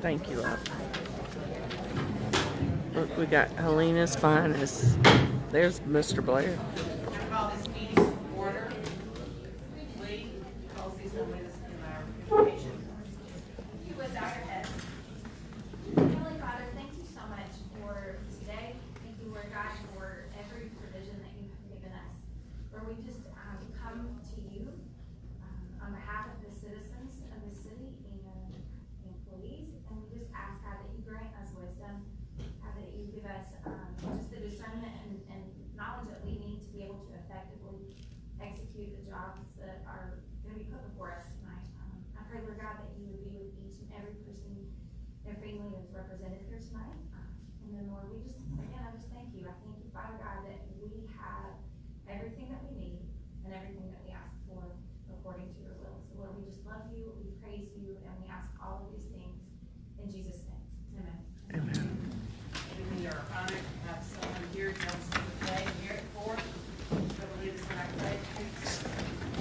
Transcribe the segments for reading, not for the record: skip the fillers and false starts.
Thank you, love. Look, we got Helena's finest. There's Mr. Blair. I call this meeting to order. Lee, policies will lead us in our beautification. You with Dr. Hess. Heavenly Father, thank you so much for today. Thank you, Lord God, for every provision that you have given us. Lord, we just come to you on behalf of the citizens of the city and the employees, and we just ask, God, that you grant us wisdom, God, that you give us just the discernment and knowledge that we need to be able to effectively execute the jobs that are going to be put before us tonight. I pray, Lord God, that you would be with each and every person, their family that is represented here tonight. And then, Lord, we just, again, I just thank you. I thank you, Father God, that we have everything that we need and everything that we ask for according to your will. So, Lord, we just love you, we praise you, and we ask all of these things in Jesus' name. Amen. Amen. We are honored to have someone here to help us with the day and hear it for. So we'll lead us in our pledge.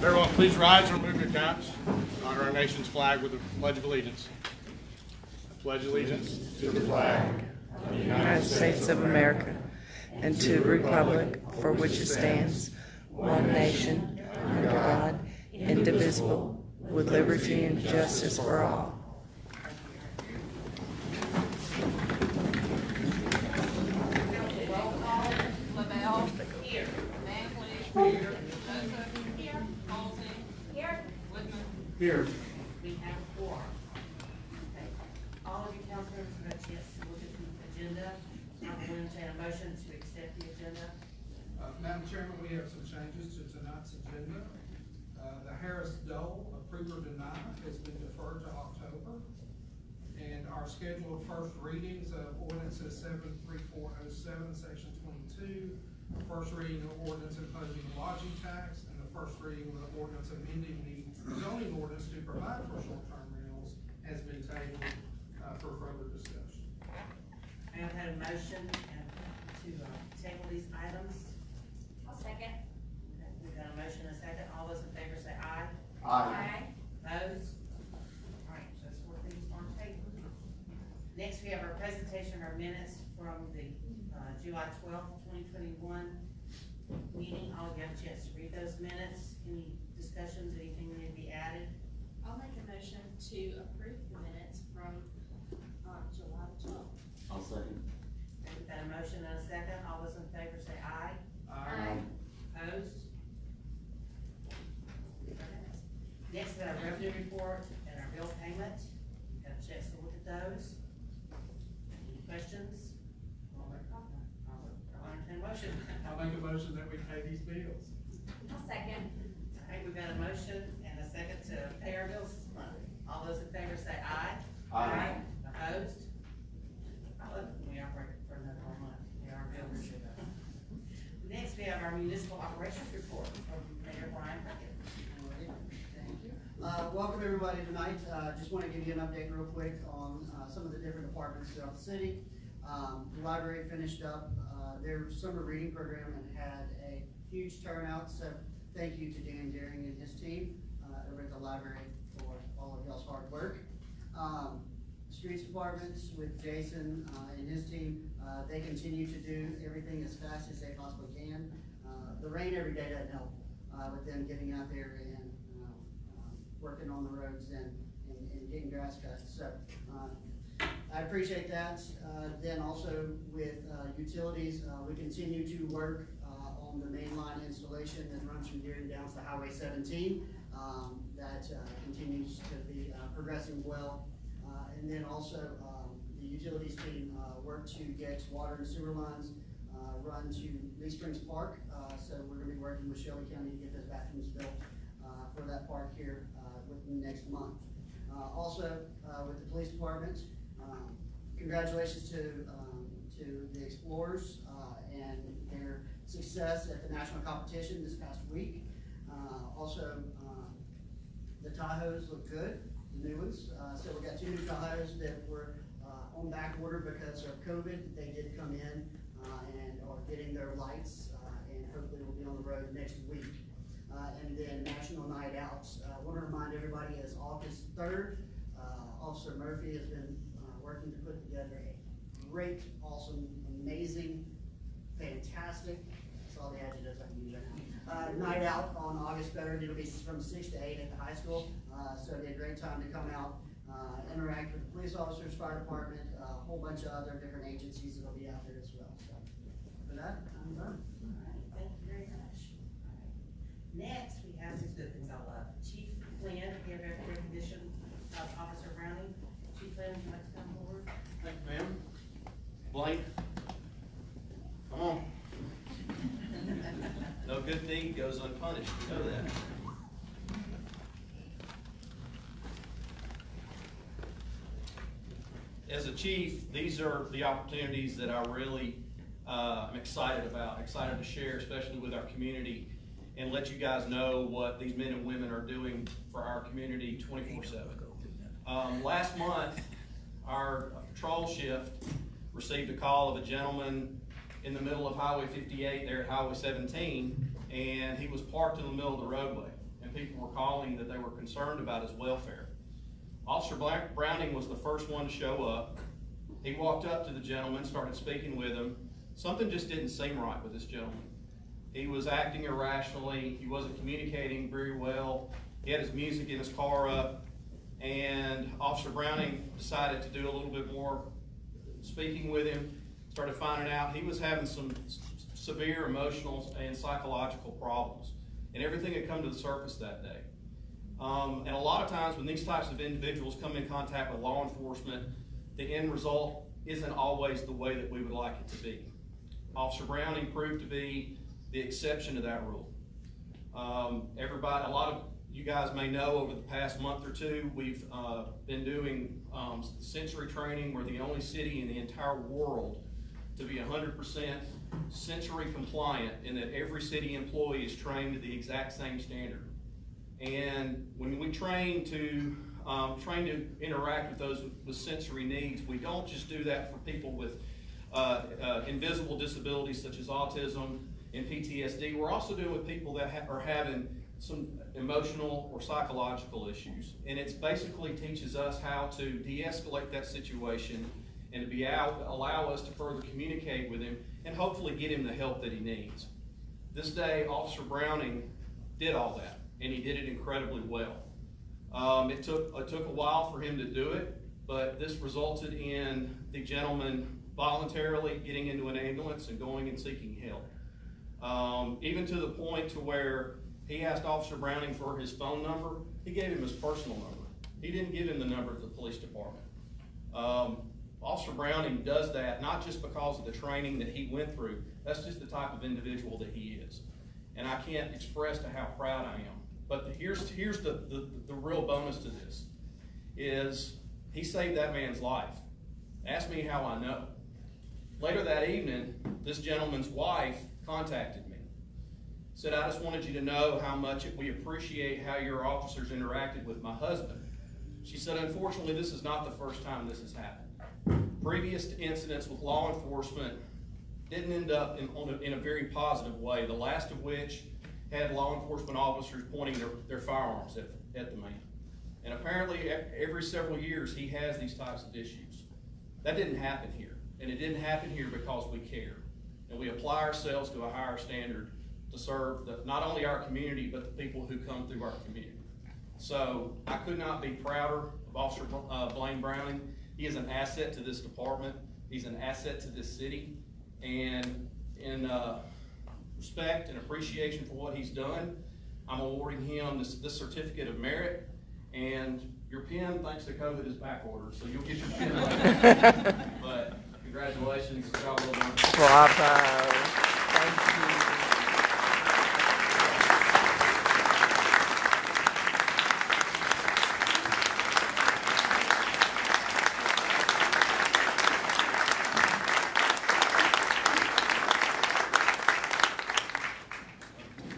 Everyone, please rise and remove your caps. Honor our nation's flag with the Pledge of Allegiance. I pledge allegiance to the flag of the United States of America and to the republic for which it stands, one nation, under God, indivisible, with liberty and justice for all. Roll call. LaBelle. Here. Manley. Here. Joseph. Here. Halsey. Here. Woodman. Here. We have four. Okay. All of you councilors have had a chance to look at the agenda. I will entertain a motion to accept the agenda. Madam Chairman, we have some changes to tonight's agenda. The Harris-Dole approve or deny has been deferred to October. And our scheduled first readings of ordinances 73407, section 22, first reading of ordinance imposing a lodging tax, and the first reading of the ordinance amending the zoning ordinance to provide for short-term rentals has been tabled for further discussion. I have had a motion to table these items. I'll second. Okay, we've got a motion and a second. All those in favor say aye. Aye. Opposed? All right, so that's four things on table. Next, we have our presentation of our minutes from the July 12th, 2021 meeting. I'll give a chance to read those minutes. Any discussions, anything need to be added? I'll make a motion to approve the minutes from July 12th. I'll second. Okay, we've got a motion and a second. All those in favor say aye. Aye. Opposed? Next is our revenue report and our bill payment. Got a chance to look at those. Any questions? I'll entertain a motion. I'll make a motion that we pay these bills. I'll second. Okay, we've got a motion and a second to pay our bills this month. All those in favor say aye. Aye. Opposed? We operate for another whole month. We are bills. Next, we have our municipal operations report from Mayor Brian Puckett. Thank you. Welcome everybody tonight. Just want to give you an update real quick on some of the different departments throughout the city. The library finished up their summer reading program and had a huge turnout. So thank you to Dan Daring and his team over at the library for all of y'all's hard work. Streets departments with Jason and his team, they continue to do everything as fast as they possibly can. The rain every day doesn't help with them getting out there and working on the roads and getting grass cut. So I appreciate that. Then also with utilities, we continue to work on the main line installation that runs from Dearden down to Highway 17. That continues to be progressing well. And then also the utilities team worked to get water and sewer lines run to Lee Springs Park. So we're going to be working with Shelby County to get those bathrooms built for that park here within the next month. Also with the police department, congratulations to the Explorers and their success at the national competition this past week. Also the Tahoes look good. New ones. So we got 2 new Tahoes that were on back order because of COVID. They did come in and are getting their lights and hopefully will be on the road next week. And then National Night Outs. I want to remind everybody it's August 3rd. Officer Murphy has been working to put together a great, awesome, amazing, fantastic, that's all the adjectives I can use right now. Night out on August 3rd. It'll be from 6 to 8 at the high school. So it'll be a great time to come out, interact with the police officers, fire department, a whole bunch of other different agencies that'll be out there as well. So for that, I'm done. All right, thank you very much. All right. Next, we have this good things all up. Chief Flynn, give a recognition of Officer Browning. Chief Flynn, would you like to come forward? Thank you, ma'am. Blake, come on. No good deed goes unpunished, you know that. As a chief, these are the opportunities that I really am excited about, excited to share, especially with our community, and let you guys know what these men and women are doing for our community 24/7. Last month, our patrol shift received a call of a gentleman in the middle of Highway 58 there at Highway 17, and he was parked in the middle of the roadway, and people were calling that they were concerned about his welfare. Officer Browning was the first one to show up. He walked up to the gentleman, started speaking with him. Something just didn't seem right with this gentleman. He was acting irrationally. He wasn't communicating very well. He had his music in his car up, and Officer Browning decided to do a little bit more speaking with him, started finding out he was having some severe emotional and psychological problems, and everything had come to the surface that day. And a lot of times when these types of individuals come in contact with law enforcement, the end result isn't always the way that we would like it to be. Officer Browning proved to be the exception to that rule. A lot of you guys may know over the past month or two, we've been doing sensory training. We're the only city in the entire world to be 100% sensory compliant, in that every city employee is trained to the exact same standard. And when we train to interact with those with sensory needs, we don't just do that for people with invisible disabilities such as autism and PTSD. We're also doing it with people that are having some emotional or psychological issues. And it's basically teaches us how to de-escalate that situation and to allow us to further communicate with him and hopefully get him the help that he needs. This day, Officer Browning did all that, and he did it incredibly well. It took a while for him to do it, but this resulted in the gentleman voluntarily getting into an ambulance and going and seeking help. Even to the point to where he asked Officer Browning for his phone number. He gave him his personal number. He didn't give him the number of the police department. Officer Browning does that not just because of the training that he went through. That's just the type of individual that he is. And I can't express to how proud I am. But here's the real bonus to this, is he saved that man's life. Ask me how I know. Later that evening, this gentleman's wife contacted me. Said, I just wanted you to know how much we appreciate how your officers interacted with my husband. She said, unfortunately, this is not the first time this has happened. Previous incidents with law enforcement didn't end up in a very positive way, the last of which had law enforcement officers pointing their firearms at the man. And apparently, every several years, he has these types of issues. That didn't happen here. And it didn't happen here because we care. And we apply ourselves to a higher standard to serve not only our community, but the people who come through our community. So I could not be prouder of Officer Blaine Browning. He is an asset to this department. He's an asset to this city. And in respect and appreciation for what he's done, I'm awarding him this certificate of merit. And your pen, thanks to COVID, is back ordered, so you'll get your pen later. But congratulations, job well done. Bravo. Thank you.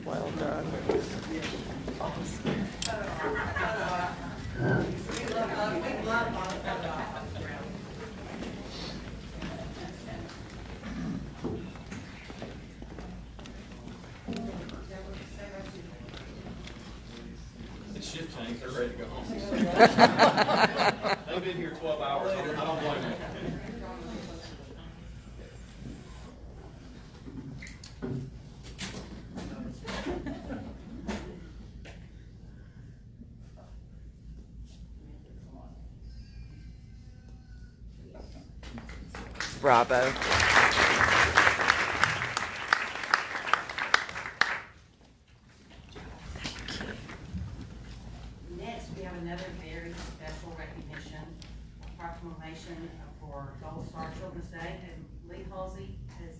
Well done. It's shift change, they're ready to go home. only been here 12 hours. I don't blame you. Bravo. Next, we have another very special recognition, a proclamation for Gold Star Children's Day. And Lee Halsey has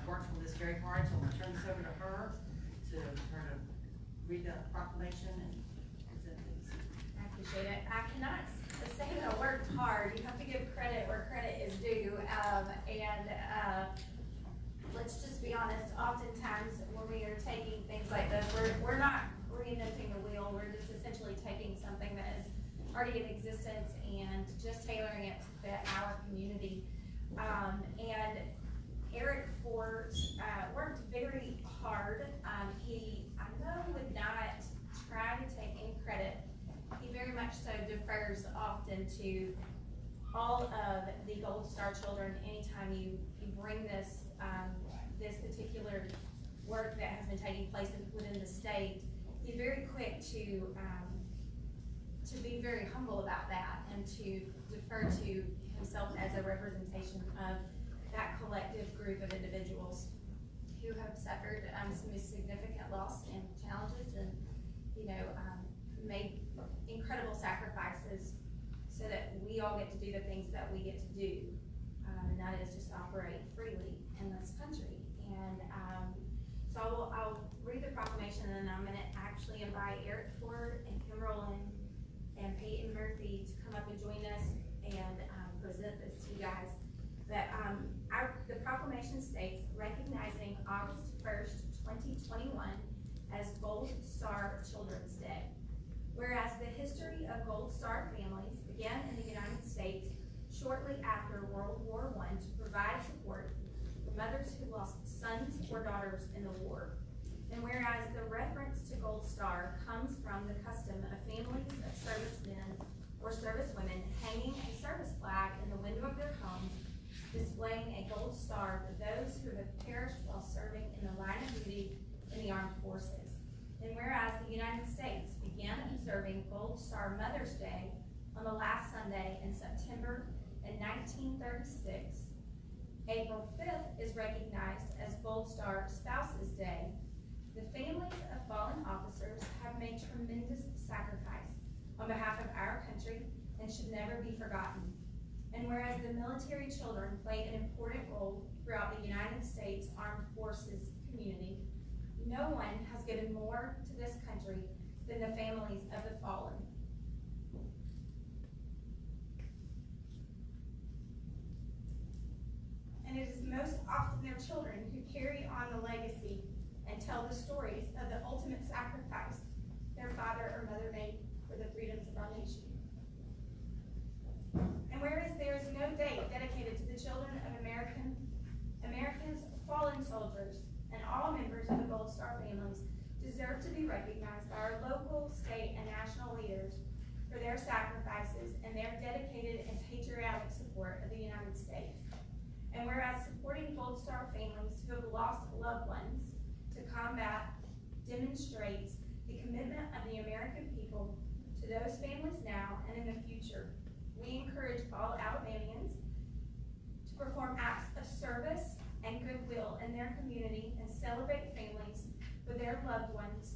worked on this very hard, so I'm gonna turn this over to her to read the proclamation and present these. I appreciate it. I cannot say that I worked hard. You have to give credit where credit is due. Let's just be honest, oftentimes when we are taking things like this, we're not reinventing the wheel. We're just essentially taking something that is already in existence and just tailoring it to fit our community. And Eric Ford worked very hard. He, I know, would not try to take any credit. He very much so defers often to all of the Gold Star children anytime you bring this this particular work that has been taking place within the state. He's very quick to be very humble about that and to defer to himself as a representation of that collective group of individuals who have suffered some significant loss and challenges and, made incredible sacrifices so that we all get to do the things that we get to do. And that is just operate freely in this country. And so I'll read the proclamation, and then I'm going to actually invite Eric Ford and Kim Rowland and Peyton Murphy to come up and join us and present this to you guys. But the proclamation states, recognizing August 1st, 2021 as Gold Star Children's Day. Whereas the history of Gold Star families began in the United States shortly after World War I to provide support for mothers who lost sons or daughters in the war. And whereas the reference to Gold Star comes from the custom of families of servicemen or servicewomen hanging a service flag in the window of their homes, displaying a gold star for those who have perished while serving in the line of duty in the armed forces. And whereas the United States began observing Gold Star Mother's Day on the last Sunday in September in 1936, April 5th is recognized as Gold Star Spouses Day. The families of fallen officers have made tremendous sacrifice on behalf of our country and should never be forgotten. And whereas the military children played an important role throughout the United States Armed Forces community, no one has given more to this country than the families of the fallen. And it is most often their children who carry on the legacy and tell the stories of the ultimate sacrifice their father or mother made for the freedoms of our nation. And whereas there is no date dedicated to the children of Americans, fallen soldiers, and all members of the Gold Star families deserve to be recognized by our local, state, and national leaders for their sacrifices and their dedicated and patriotic support of the United States. And whereas supporting Gold Star families who have lost loved ones to combat demonstrates the commitment of the American people to those families now and in the future, we encourage all Alabamians to perform acts of service and goodwill in their community and celebrate families with their loved ones,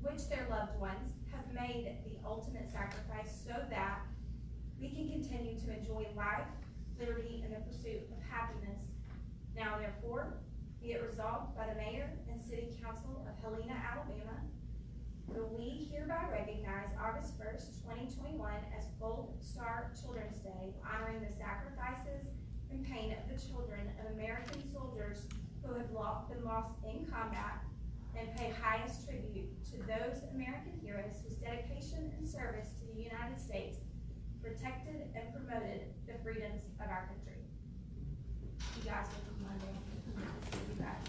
which their loved ones have made the ultimate sacrifice so that we can continue to enjoy life, liberty, and the pursuit of happiness. Now therefore, be it resolved by the Mayor and City Council of Helena, Alabama, that we hereby recognize August 1st, 2021 as Gold Star Children's Day, honoring the sacrifices and pain of the children of American soldiers who have been lost in combat, and pay highest tribute to those American heroes whose dedication and service to the United States protected and promoted the freedoms of our country. You guys will be Monday. See you guys.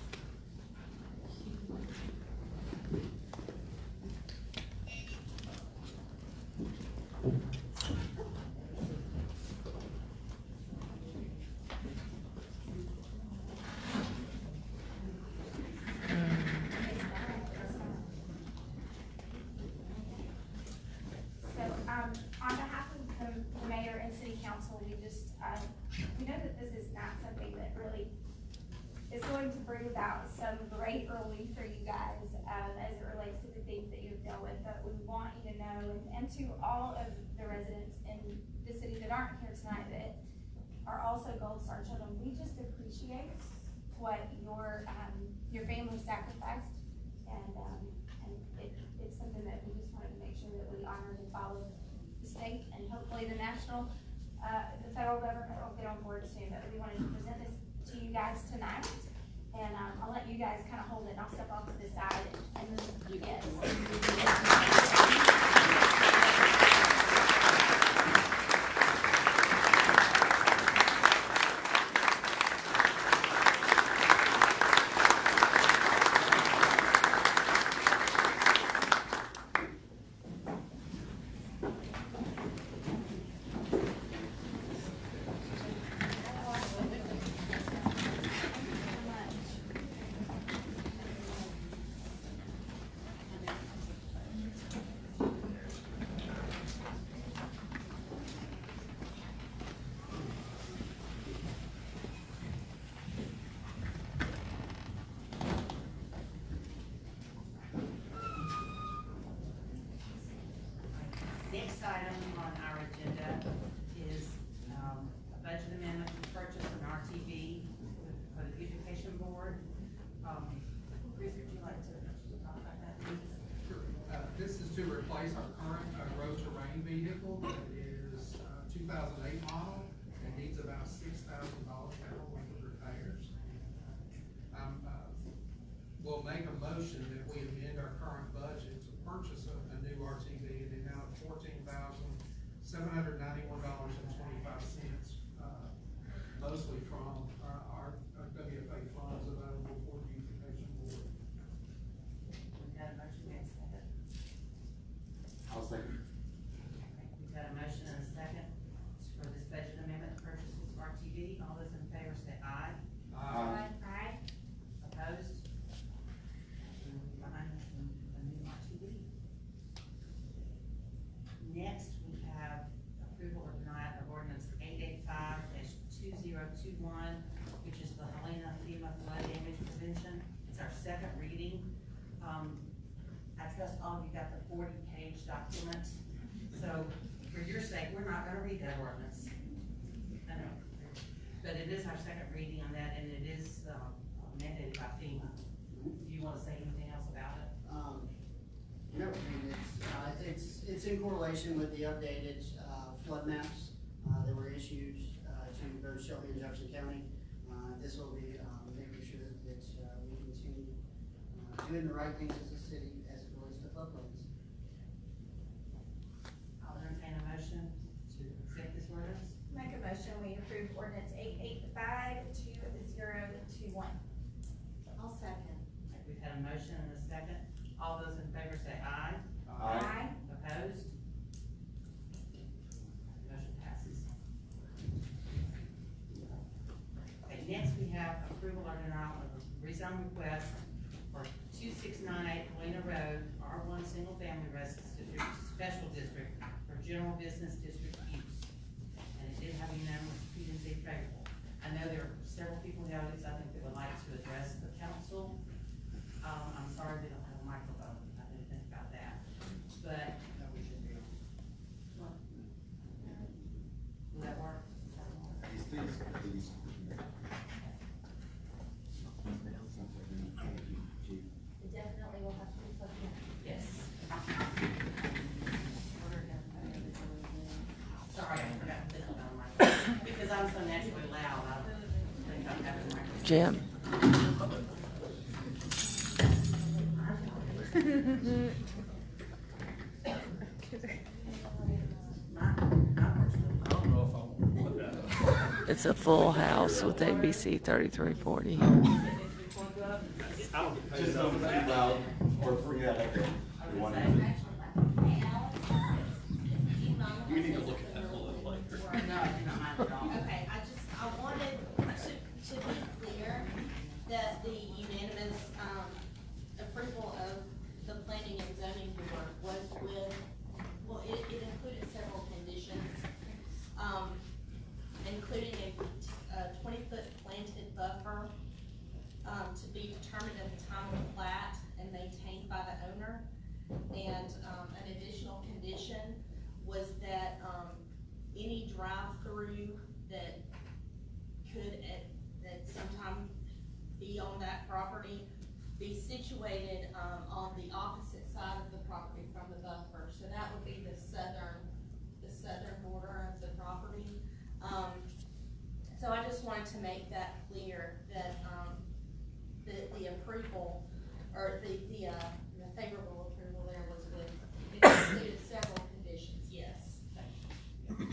going to bring about some great relief for you guys, as it relates to the things that you've dealt with, but we want you to know, and to all of the residents in the city that aren't here tonight that are also Gold Star children, we just appreciate what your family sacrificed, and it's something that we just wanted to make sure that we honored and followed the state, and hopefully the federal government will get on board soon, but we wanted to present this to you guys tonight, and I'll let you guys kind of hold it, and I'll step off to the side and move. Yes. Next item on our agenda is a budget amendment to purchase an RTV for the Beautification Board. Chris, would you like to talk about that, please? Sure. This is to replace our current road terrain vehicle that is 2008 model and needs about $6,000 worth of repairs. We'll make a motion that we amend our current budget to purchase a new RTV in the amount of $14,791.25, mostly from our WFA funds available for the Beautification Board. We've got a motion, we have a second. I'll second. We've got a motion and a second for this budget amendment to purchase this RTV. All those in favor say aye. Aye. Opposed? Behind us, a new RTV. Next, we have approval or denial of ordinance 885-2021, which is the Helena FEMA flood damage prevention. It's our second reading. I trust all of you got the 40-page document. So for your sake, we're not gonna read that ordinance. I know. But it is our second reading on that, and it is mandated by FEMA. Do you wanna say anything else about it? No, I mean, it's in correlation with the updated, flood maps, that were issued, to both Shelby and Jefferson County. This will be, making sure that, we continue, doing the right things as a city as it relates to floodplains. I'll entertain a motion to accept this ordinance. Make a motion, we approve ordinance 885-2021. I'll second. We've had a motion and a second. All those in favor say aye. Aye. Opposed? Motion passes. Okay, next we have approval or denial of a rezone request for 2698 Helena Road, R1 Single Family Residence District, Special District for General Business District use. And it did have unanimous P&Z favorable. I know there are several people in the audience, I think, that would like to address the council. I'm sorry they don't have a microphone. I didn't think about that. But That we should be on. will that work? Please. It definitely will have to be plugged in. Yes. Sorry, I forgot to put it on my, because I'm so naturally loud, I think I'm having a microphone. Jim. It's a full house with ABC 3340. Just don't be loud or forget it. We want to- You need to look at that bullet like. No, I do not mind at all. Okay, I wanted to be clear that the unanimous, approval of the planning and zoning board was with, well, it included several conditions, including a 20-foot planted buffer, to be determined at the time of the plat and maintained by the owner. And, an additional condition was that, any drive-through that could at some time be on that property be situated, on the opposite side of the property from the buffer. So that would be the southern border of the property. So I just wanted to make that clear that, the approval, or the favorable approval there was with, it included several conditions, yes. Okay.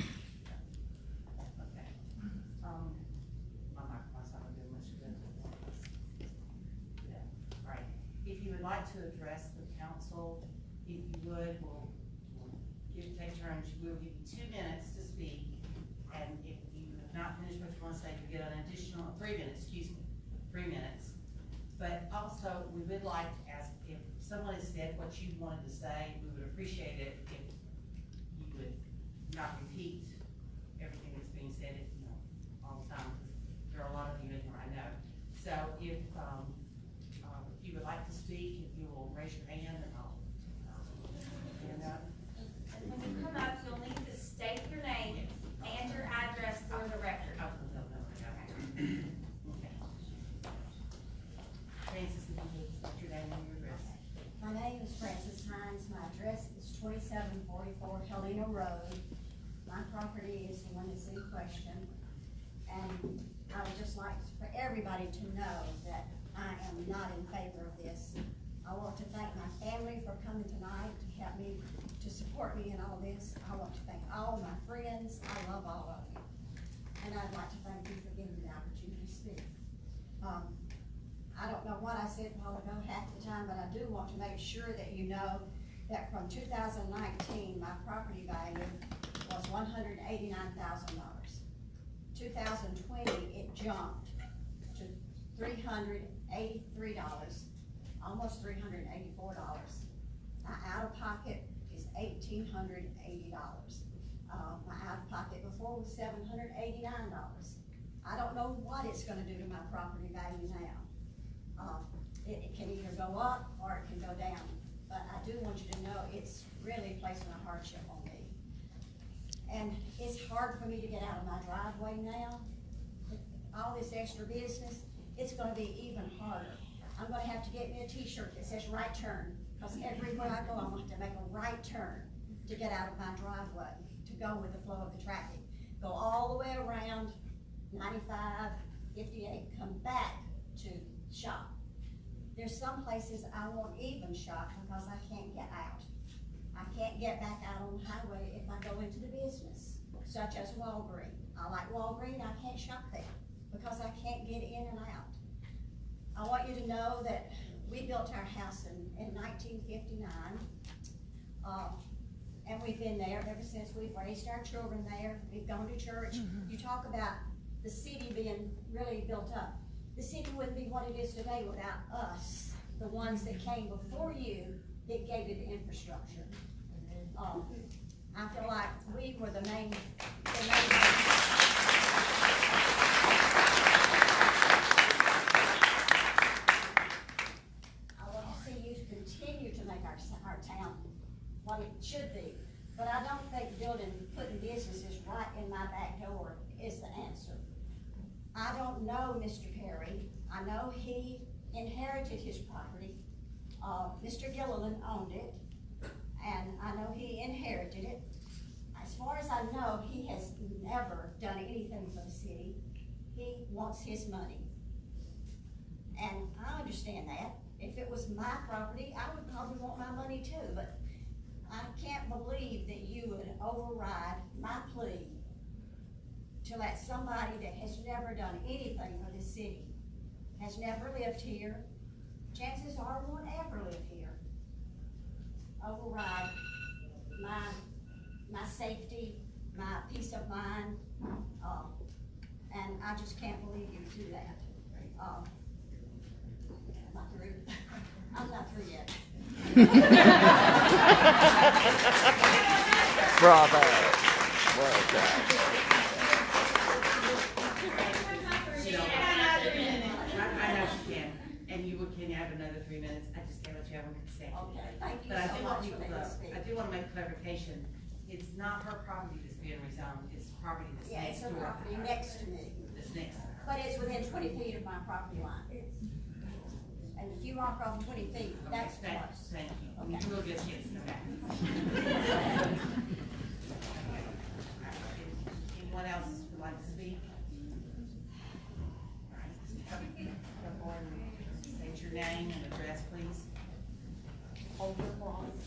My microphone's not doing much good. Yeah, all right. If you would like to address the council, if you would, we'll take turns. We'll give you 2 minutes to speak. And if you have not finished what you want to say, you get an additional 3 minutes, 3 minutes. But also, we would like to ask, if someone has said what you wanted to say, we would appreciate it if you would not repeat everything that's being said, all the time, because there are a lot of you in here, I know. So if you would like to speak, if you will raise your hand, and I'll hand up. And when you come up, you'll need to state your name and your address for the record. Okay. Francis, if you would state your name and your address. My name is Frances Hines. My address is 2744 Helena Road. My property is the one that's in question. And I would just like for everybody to know that I am not in favor of this. I want to thank my family for coming tonight to help me, to support me in all this. I want to thank all my friends. I love all of you. And I'd like to thank you for giving me the opportunity to speak. I don't know what I said a while ago half the time, but I do want to make sure that you know that from 2019, my property value was $189,000. 2020, it jumped to $383, almost $384. My out-of-pocket is $1,880. My out-of-pocket before was $789. I don't know what it's gonna do to my property value now. It can either go up or it can go down, but I do want you to know it's really placing a hardship on me. And it's hard for me to get out of my driveway now. All this extra business, it's gonna be even harder. I'm gonna have to get me a t-shirt that says right turn, because everywhere I go, I'm gonna have to make a right turn to get out of my driveway, to go with the flow of the traffic. Go all the way around 95, 58, come back to shop. There's some places I won't even shop because I can't get out. I can't get back out on the highway if I go into the business, such as Walgreens. I like Walgreens, I can't shop there because I can't get in and out. I want you to know that we built our house in 1959, and we've been there ever since. We've raised our children there. We've gone to church. You talk about the city being really built up. The city wouldn't be what it is today without us, the ones that came before you that gave it the infrastructure. I feel like we were the main I want to see you continue to make our town what it should be. But I don't think putting businesses right in my back door is the answer. I don't know Mr. Perry. I know he inherited his property. Mr. Gilliland owned it, and I know he inherited it. As far as I know, he has never done anything for the city. He wants his money. And I understand that. If it was my property, I would probably want my money too, but I can't believe that you would override my plea to let somebody that has never done anything for the city, has never lived here, chances are won't ever live here, override my safety, my peace of mind, and I just can't believe you do that. I'm not through. I'm not through yet. Bravo. Well done. I know she can. Can you have another 3 minutes? I just can't let you have one consecutive. Okay, thank you But I so do much want for people letting me to, speak. I do wanna make clarification, it's not her property that's being rezoned, it's property that's Yeah, it's next a door. property next to me, That's next to her. but it's within 20 feet of my property line. And if you walk over 20 feet, that's Okay, close. thank you. Okay. You will get hits in the back. Anyone else would like to speak? All right, come forward and state your name and address, please. Hold your applause.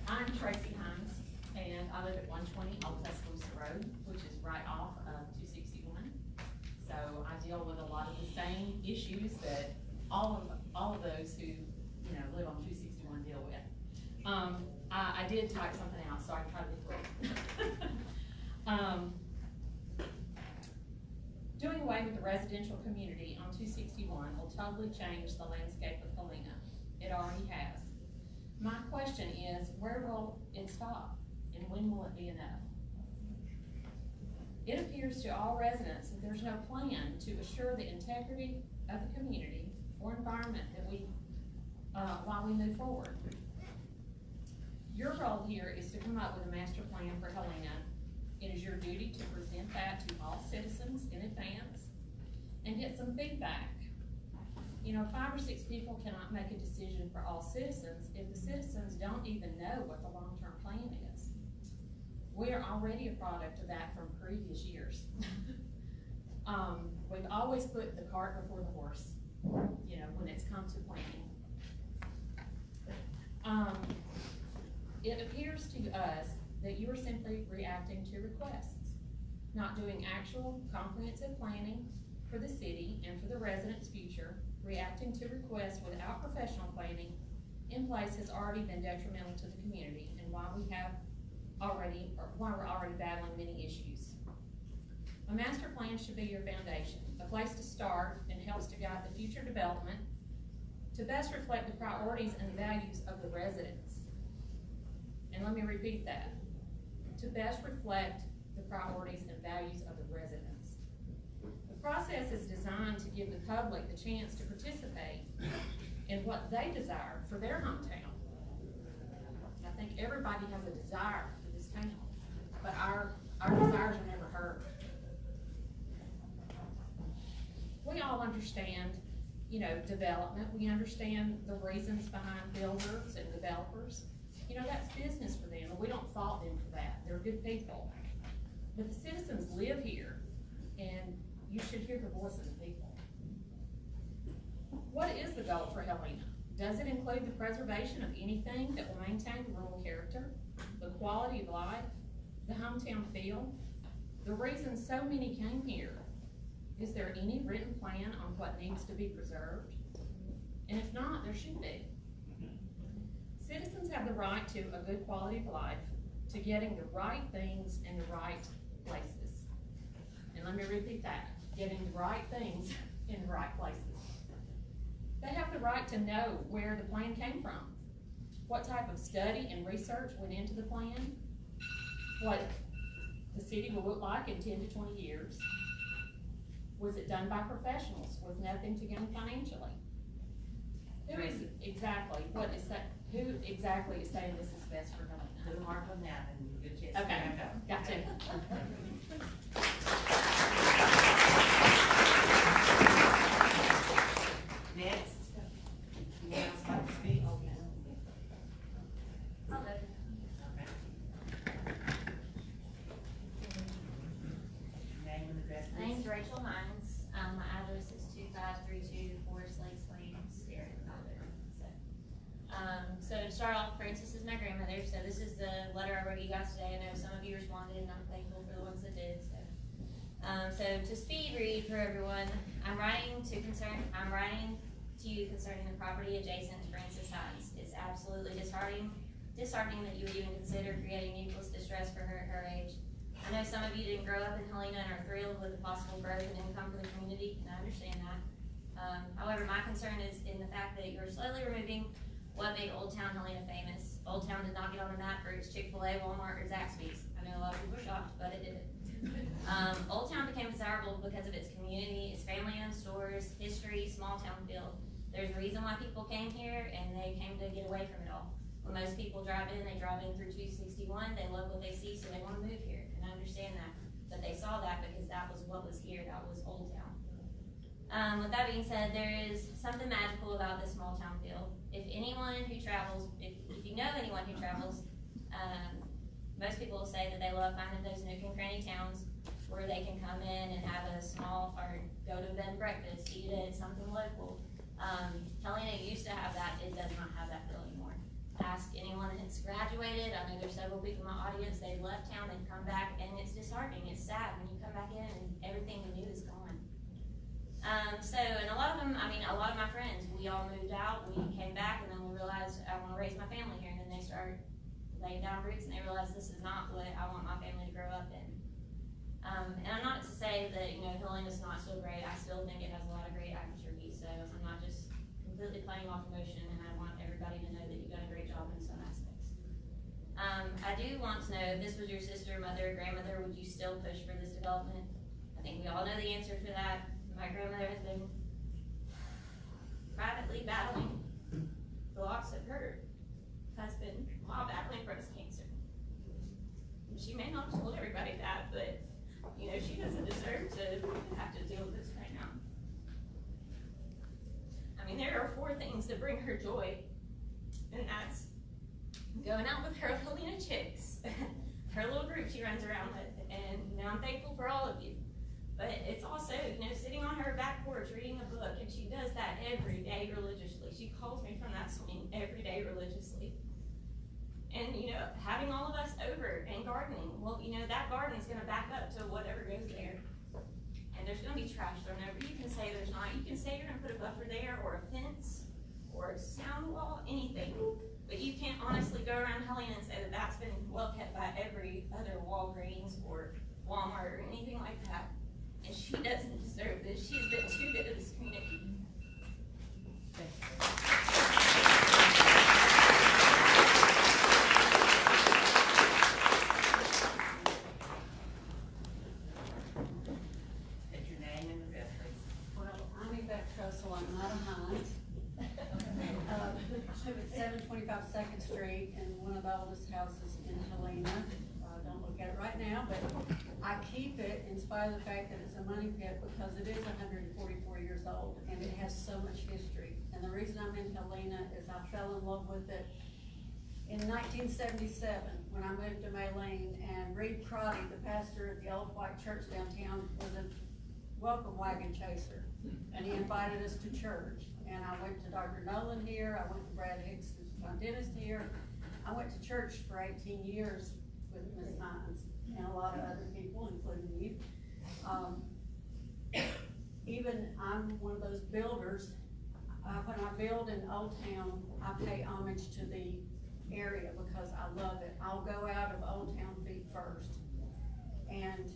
I'm Tracy Hines, and I live at 120 Old Tuscaloosa Road, which is right off of 261. So I deal with a lot of the same issues that all of those who, live on 261 deal with. I did type something out, so I can try to be quick. Doing away with the residential community on 261 will totally change the landscape of Helena. It already has. My question is, where will it stop, and when will it be enough? It appears to all residents that there's no plan to assure the integrity of the community or environment that while we move forward. Your role here is to come up with a master plan for Helena. It is your duty to present that to all citizens in advance and get some feedback. 5 or 6 people cannot make a decision for all citizens if the citizens don't even know what the long-term plan is. We are already a product of that from previous years. We've always put the cart before the horse, when it's come to planning. It appears to us that you are simply reacting to requests, not doing actual comprehensive planning for the city and for the residents' future. Reacting to requests without professional planning in place has already been detrimental to the community, and why we're already battling many issues. A master plan should be your foundation, a place to start, and helps to guide the future development to best reflect the priorities and values of the residents. And let me repeat that. To best reflect the priorities and values of the residents. The process is designed to give the public the chance to participate in what they desire for their hometown. I think everybody has a desire for this town, but our desires are never heard. We all understand, development. We understand the reasons behind builders and developers. That's business for them, and we don't fault them for that. They're good people. But the citizens live here, and you should hear the voice of the people. What is the goal for Helena? Does it include the preservation of anything that will maintain the rural character, the quality of life, the hometown feel, the reason so many came here? Is there any written plan on what needs to be preserved? And if not, there should be. Citizens have the right to a good quality of life, to getting the right things in the right places. And let me repeat that, getting the right things in the right places. They have the right to know where the plan came from, what type of study and research went into the plan, what the city will look like in 10 to 20 years. Was it done by professionals with nothing to gain financially? Who exactly is saying this is best for Helena? Put a mark on that and you get a chance. Okay, got to. Next. Anyone else like to speak? I'll go. Name and address, My please. name's Rachel Hines. My address is 2532 Forest Lakes Lane, Sierra Nevada. So to start off, Frances is my grandmother. So this is the letter I wrote you guys today. I know some of you responded, and I'm thankful for the ones that did. So to speed read for everyone, I'm writing to you concerning the property adjacent to Frances Hines. It's absolutely disheartening that you would even consider creating needless distress for her at her age. I know some of you didn't grow up in Helena and are thrilled with the possible growth and income for the community, and I understand that. However, my concern is in the fact that you're slowly removing what made Old Town Helena famous. Old Town did not get on the map for its Chick-fil-A, Walmart, or Zaxby's. I know a lot of people are shocked, but it did. Old Town became desirable because of its community, its family-owned stores, tourist, history, small town feel. There's a reason why people came here, and they came to get away from it all. When most people drive in, they drive in through 261, they love what they see, so they wanna move here, and I understand that. But they saw that because that was what was here, that was Old Town. With that being said, there is something magical about this small town feel. If anyone who travels, if you know anyone who travels, most people will say that they love finding those nook and cranny towns where they can come in and have a small, or go to a bed and breakfast, eat at something local. Helena used to have that, it does not have that feel anymore. Ask anyone that's graduated, I know there's several people in my audience, they left town, they've come back, and it's disheartening, it's sad when you come back in and everything you knew is gone. And a lot of them, I mean, a lot of my friends, we all moved out, we came back, and then we realized I wanna raise my family here, and then they started laying down roots, and they realized this is not what I want my family to grow up in. And I'm not to say that, you know, Helena's not so great, I still think it has a lot of great attributes, so I'm not just completely playing off emotion, and I want everybody to know that you've done a great job in some aspects. I do want to know, if this was your sister, mother, grandmother, would you still push for this development? I think we all know the answer for that. My grandmother has been privately battling the loss of her husband while battling breast cancer. She may not have told everybody that, but you know, she doesn't deserve to have to deal with this right now. I mean, there are 4 things that bring her joy, and that's going out with her Helena chicks, her little group she runs around with, and you know, I'm thankful for all of you. But it's also, you know, sitting on her back porch reading a book, and she does that every day religiously. She calls me from that swing every day religiously. And, you know, having all of us over and gardening, well, you know, that garden is gonna back up to whatever goes there. And there's gonna be trash thrown over. You can say there's not. You can say you're gonna put a buffer there, or a fence, or a sound wall, anything. But you can't honestly go around Helena and say that that's been well kept by every other Walgreens or Walmart or anything like that. And she doesn't deserve this. She's been too good to this community. State your name and address, please. Well, I'm Yvette Trussell, I'm not a Hines. I live at 725 Second Street, and one of the oldest houses in Helena. Don't look at it right now, but I keep it in spite of the fact that it's a money pit, because it is 144 years old, and it has so much history. And the reason I'm in Helena is I fell in love with it in 1977, when I moved to Maylene, and Reed Crotty, the pastor at the Old White Church downtown, was a welcome wagon chaser, and he invited us to church. And I went to Dr. Nolan here, I went to Brad Hicks, my dentist here. I went to church for 18 years with Ms. Hines and a lot of other people, including you. Even I'm one of those builders. When I build in Old Town, I pay homage to the area because I love it. I'll go out of Old Town feet first. And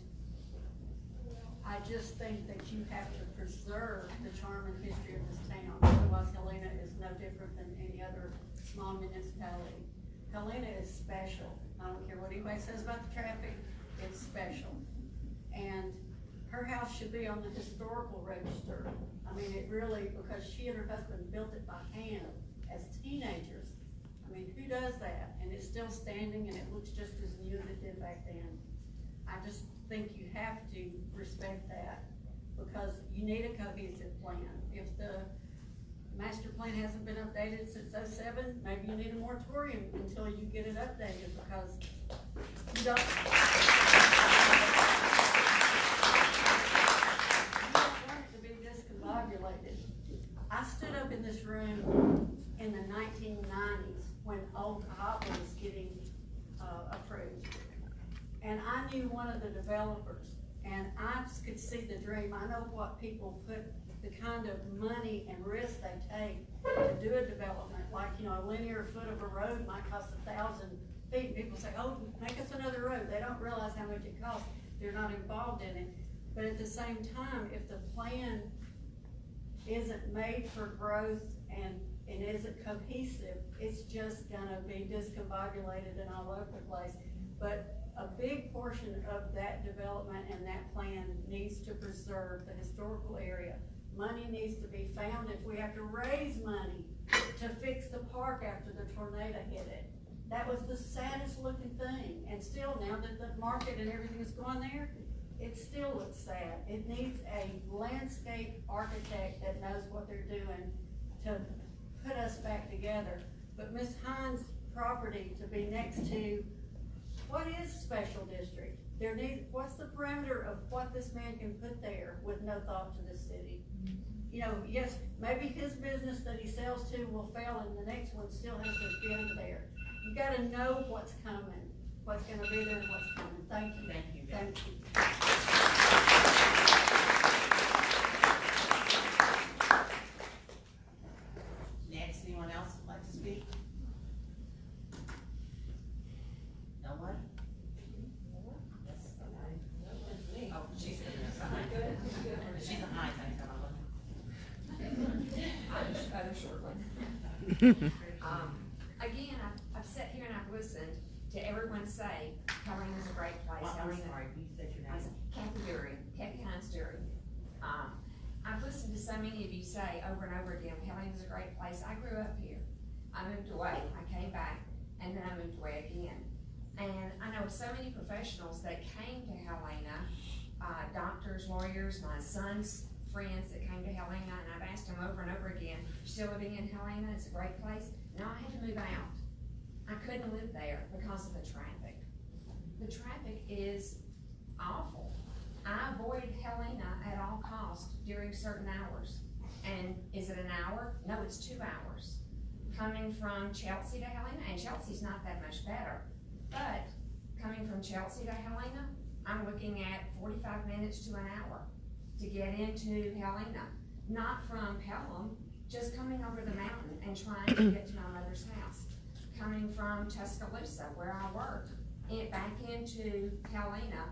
I just think that you have to preserve the charm and history of this town. Otherwise, Helena is no different than any other small municipality. Helena is special. I don't care what anybody says about the traffic, it's special. And her house should be on the historical register. I mean, it really, because she and her husband built it by hand as teenagers. I mean, who does that? And it's still standing, and it looks just as new as it did back then. I just think you have to respect that, because you need a cohesive plan. If the master plan hasn't been updated since '07, maybe you need a moratorium until you get it updated, because you don't want it to be discombobulated. I stood up in this room in the 1990s when Old Cahaba was getting approved. And I knew one of the developers, and I could see the dream. I know what people put, the kind of money and risk they take to do a development. Like, you know, a linear foot of a road might cost 1,000 feet. People say, oh, make us another road. They don't realize how much it costs. They're not involved in it. But at the same time, if the plan isn't made for growth and isn't cohesive, it's just gonna be discombobulated and all over the place. But a big portion of that development and that plan needs to preserve the historical area Money needs to be found if we have to raise money to fix the park after the tornado hit it. That was the saddest looking thing, and still now that the market and everything is going there, it still looks sad. It needs a landscape architect that knows what they're doing to put us back together. But Ms. Hines' property to be next to, what is special district? What's the parameter of what this man can put there with no thought to the city? You know, yes, maybe his business that he sells to will fail and the next one still has to get in there. You gotta know what's coming, what's gonna be there and what's coming. Thank you. Thank you. Thank you. Next, anyone else would like to speak? No one? Yes. Oh, she's she's a high, thank you. Other short one. Again, I've sat here and I've listened to everyone say, Helena's a great place. Well, I'm sorry, you said your name. Kathy Hines Dury. I've listened to so many of you say over and over again, Helena's a great place. I grew up here. I moved away, I came back, and then I moved away again. And I know so many professionals that came to Helena, doctors, lawyers, my son's friends that came to Helena, and I've asked them over and over again, still living in Helena, it's a great place. No, I had to move out. I couldn't live there because of the traffic. The traffic is awful. I avoid Helena at all costs during certain hours. And is it an hour? No, it's 2 hours. Coming from Chelsea to Helena, and Chelsea's not that much better, but coming from Chelsea to Helena, I'm looking at 45 minutes to an hour to get into Helena. Not from Pelham, just coming over the mountain and trying to get to my mother's house. Coming from Tuscaloosa, where I work, back into Helena,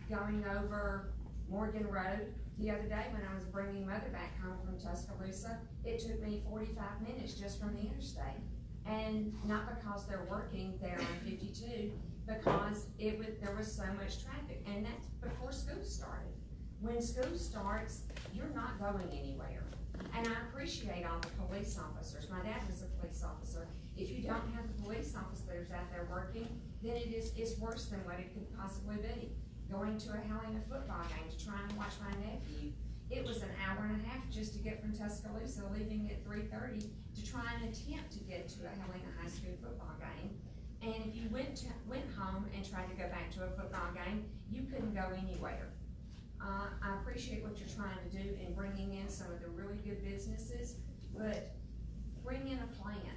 going over Morgan Road. The other day when I was bringing mother back home from Tuscaloosa, it took me 45 minutes just from the interstate. And not because they're working there on 52, because there was so much traffic. And that's before school started. When school starts, you're not going anywhere. And I appreciate all the police officers. My dad was a police officer. If you don't have the police officers out there working, then it's worse than what it could possibly be. Going to a Helena football game to try and watch my nephew, it was an hour and a half just to get from Tuscaloosa, leaving at 3:30 to try and attempt to get to a Helena High School football game. And if you went home and tried to go back to a football game, you couldn't go anywhere. I appreciate what you're trying to do in bringing in some of the really good businesses, but bring in a plan,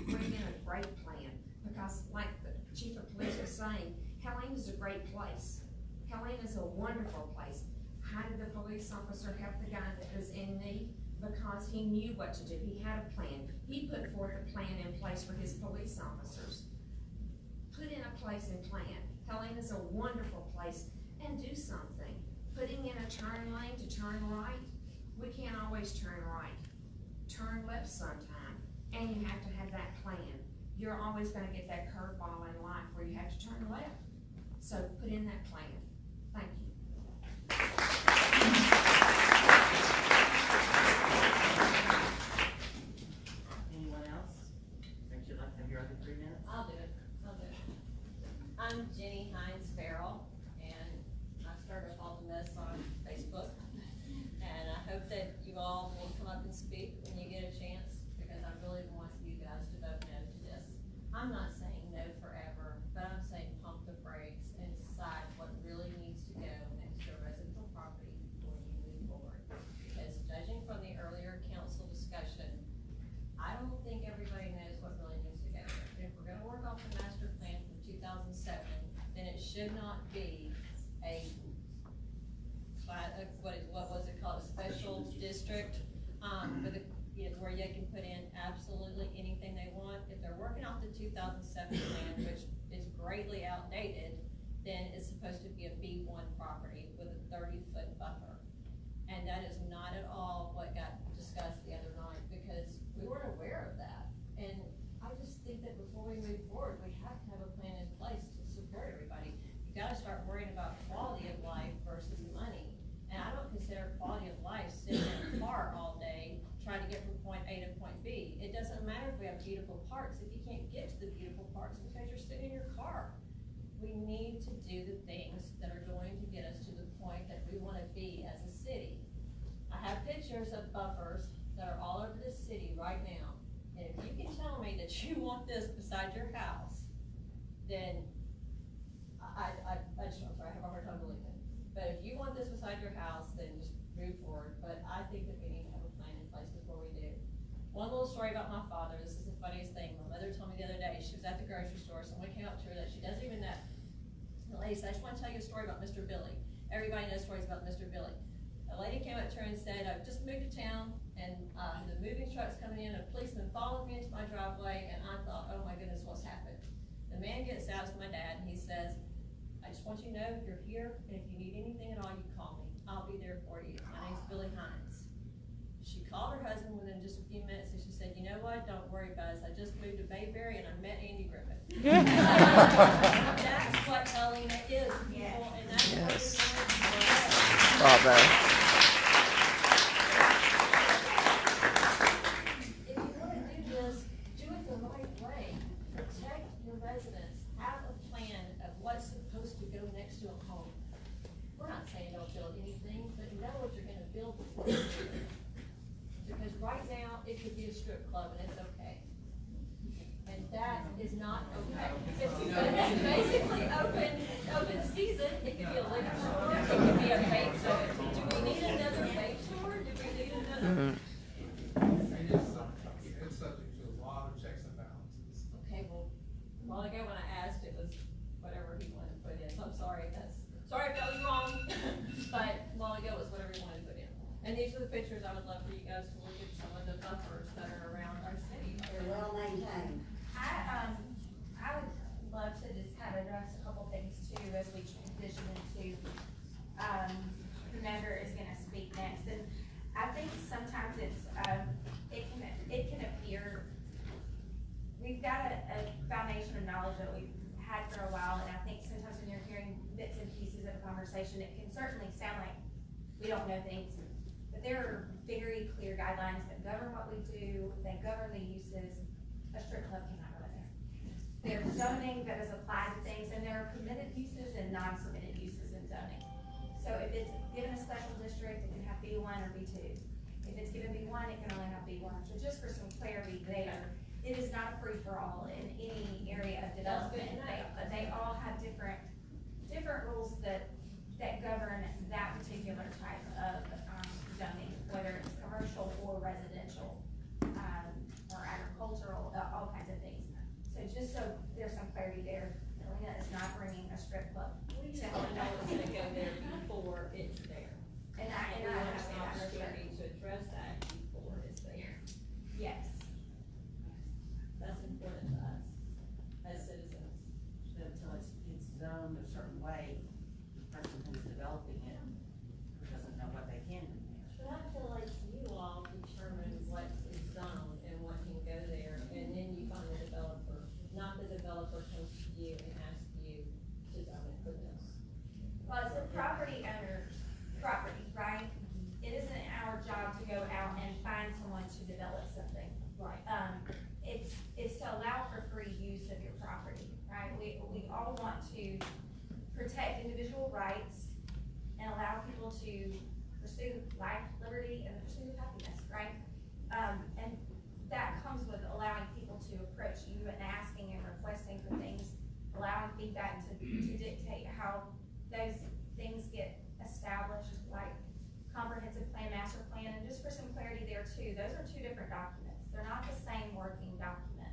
bring in a great plan, because like the chief of police was saying, Helena's a great place. Helena's a wonderful place. How did the police officer help the guy that was in need? Because he knew what to do. He had a plan. He put forth a plan in place for his police officers. Put in a place and plan. Helena's a wonderful place, and do something. Putting in a turn lane to turn right, we can't always turn right. Turn left sometime, and you have to have that plan. You're always gonna get that curveball in life where you have to turn left. So put in that plan. Thank you. Anyone else? Would you like to have your other 3 minutes? I'll do it. I'm Jenny Hines Farrell, and I started following this on Facebook. And I hope that you all will come up and speak when you get a chance, because I really want you guys to vote no to this. I'm not saying no forever, but I'm saying pump the brakes and decide what really needs to go next to a residential property before you move forward. Because judging from the earlier council discussion, I don't think everybody knows what really needs to go there. And if we're gonna work off the master plan from 2007, then it should not be a what was it called, a special district, for the, where you can put in absolutely anything they want. If they're working off the 2007 plan, which is greatly outdated, then it's supposed to be a B1 property with a 30-foot buffer. And that is not at all what got discussed the other night, because we weren't aware of that. And I just think that before we move forward, we have to have a plan in place to support everybody. You gotta start worrying about quality of life versus money. And I don't consider quality of life sitting in a car beautiful parks if you can't get to the beautiful parks because you're sitting in your car. We need to do the things that are going to get us to the point that we wanna be as a city. I have pictures of buffers that are all over the city right now, and if you can tell me that you want this beside your house, then I just, I'm sorry, I have a hard time believing it. But if you want this beside your house, then just move forward, but I think that we need to have a plan in place before we do. One little story about my father, this is the funniest thing, my mother told me the other day, she was at the grocery store, someone came up to her that she doesn't even know. The lady said, I just wanna tell you a story about Mr. Billy. Everybody knows stories about Mr. Billy. A lady came up to her and said, I've just moved to town, and the moving truck's coming in, a policeman followed me into my driveway, and I thought, oh my goodness, what's happened? The man gets out, it's my dad, and he says, I just want you to know you're here, and if you need anything at all, you call me. I'll be there for you. My name's Billy Hines. She called her husband within just a few minutes, and she said, you know what, don't worry, Buzz, I just moved to Bayberry, and I met Andy Griffith. That's what Helena is, people, and that's what we're doing. Bravo. If you want to do this, do it the right way. Protect your residents. Have a plan of what's supposed to go next to a home. We're not saying don't build anything, but know what you're gonna build before you do it. Because right now, it could be a strip club and it's okay. And that is not okay. It's basically open season. It could be a liquor store, it could be a vape store. Do we need another vape store? Do we need another? It's subject to a lot of checks and balances. Okay, well, a while ago when I asked, it was whatever he wanted to put in, so I'm sorry, sorry if that was wrong, but a while ago it was whatever he wanted to put in. And these are the pictures I would love for you guys to look at, some of the buffers that are around our city. They're well maintained. I would love to just kind of address a couple things too as we transition into, whomever is gonna speak next. And I think sometimes it can appear, we've got a foundation of knowledge that we've had for a while, and I think sometimes when you're hearing bits and pieces of a conversation, it can certainly sound like we don't know things. But there are very clear guidelines that govern what we do, that govern the uses. A strip club cannot go in there. There's zoning that is applied to things, and there are permitted uses and non-permitted uses in zoning. So if it's given a special district, it can have B1 or B2. If it's given B1, it can only have B1. So just for some clarity there, it is not a free-for-all in any area of development. They all have different rules that govern that particular type of zoning, whether it's commercial or residential, or agricultural, all kinds of things. So just so there's some clarity there, Helena is not bringing a strip club. We just want to know what's gonna go there before it's there. And I want have an opportunity to address that before it's there. Yes. That's important to us as citizens. Until it's zoned a certain way, the person who's developing it doesn't know what they can do there. But I feel like you all determine what is zoned and what can go there, and then you find the developer, not the developer comes to you and asks you to zone it for them. Well, it's a property owner's property, right? It isn't our job to go out and find someone to develop something. Right. It's to allow for free use of your property, right? We all want to protect individual rights and allow people to pursue life, liberty, and the pursuit of happiness, right? And that comes with allowing people to approach you and asking and requesting for things, allowing feedback to dictate how those things get established, like comprehensive plan, master plan. And just for some clarity there too, those are two different documents. They're not the same working document.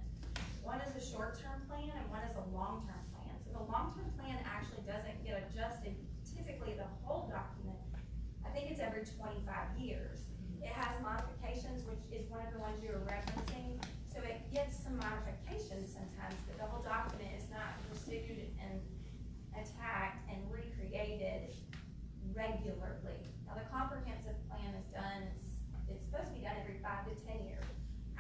One is a short-term plan and one is a long-term plan. So the long-term plan actually doesn't get adjusted, typically the whole document. I think it's every 25 years. It has modifications, which is one of the ones you were referencing. So it gets some modifications sometimes, but the whole document is not pursued and attacked and recreated regularly. Now the comprehensive plan is done, it's supposed to be done every 5 to 10 years.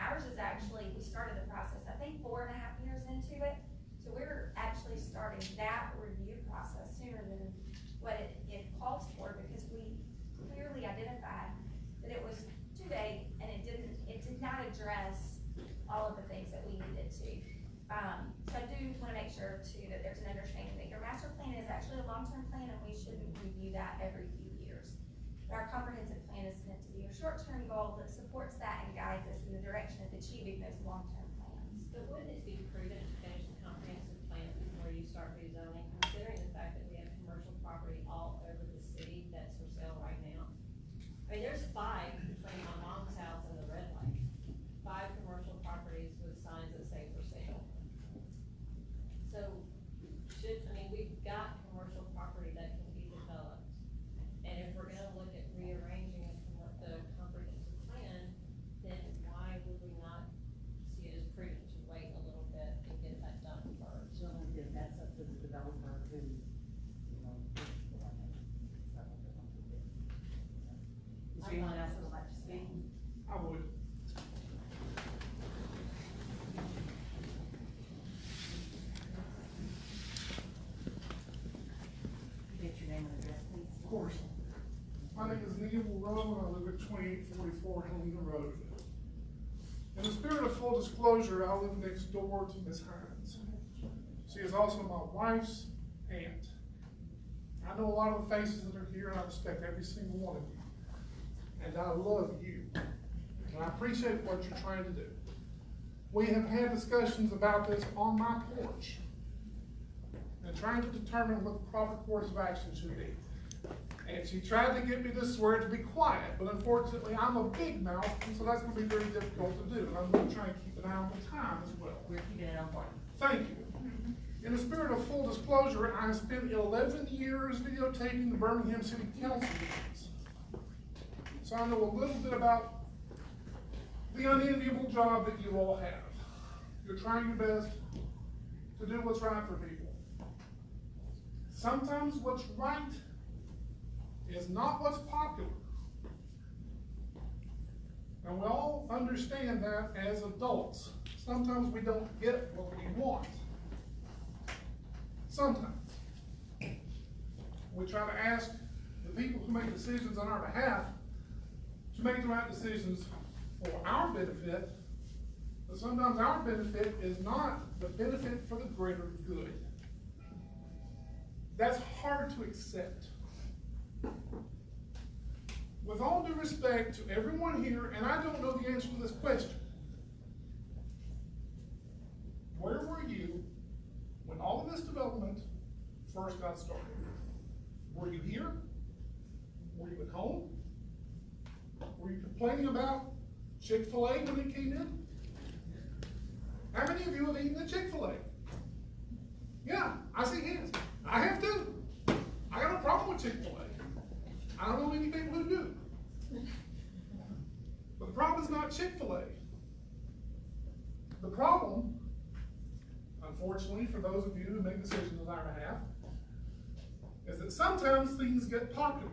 Ours is actually, we started the process, I think 4.5 years into it. So we're actually starting that review process sooner than what it calls for, because we clearly identified that it was too vague and it did not address all of the things that we So I do wanna make sure too that there's an understanding that your master plan is actually a long-term plan and we shouldn't review that every few years. Our comprehensive plan is meant to be a short-term goal that supports that and guides us in the direction of achieving those long-term plans. But wouldn't it be prudent to finish the comprehensive plan before you start rezoning, considering the fact that we have commercial property all over the city that's for sale right now? I mean, there's 5 between my mom's house and the red light. 5 commercial properties with signs that say for sale. So, we've got commercial property that can be developed. And if we're gonna look at rearranging the comprehensive plan, then why would we not see it as prudent to wait a little bit and get that done first? So if that's up to the developer who, you know, is there anyone else that would like to speak? I would. Get your name and address, please. Of course. My name is Neil Rowe, and I live at 2844 Helena Road. In the spirit of full disclosure, I live next door to Miss Hines. She is also my wife's aunt. I know a lot of the faces that are here, and I respect every single one of you. And I love you. And I appreciate what you're trying to do. We have had discussions about this on my porch and trying to determine what the proper course of action should be. And she tried to get me to swear to be quiet, but unfortunately I'm a big mouth, and so that's going to be very difficult to do. And I'm going to try and keep an eye on the time as well. We're keeping it on point. Thank you. In the spirit of full disclosure, I spent 11 years videotaping the Birmingham City Council meetings. So I know a little bit about the unenviable job that you all have. You're trying your best to do what's right for people. Sometimes what's right is not what's popular. And we all understand that as adults. Sometimes we don't get what we want. Sometimes. We try to ask the people who make decisions on our behalf to make the right decisions for our benefit, but sometimes our benefit is not the benefit for the greater good. That's hard to accept. With all due respect to everyone here, and I don't know the answer to this question, where were you when all of this development first got started? Were you here? Were you at home? Were you complaining about Chick-fil-A when it came in? How many of you have eaten at Chick-fil-A? Yeah, I see hands. I have too. I got no problem with Chick-fil-A. I don't know many people who do. But the problem is not Chick-fil-A. The problem, unfortunately, for those of you who make decisions on our behalf, is that sometimes things get popular.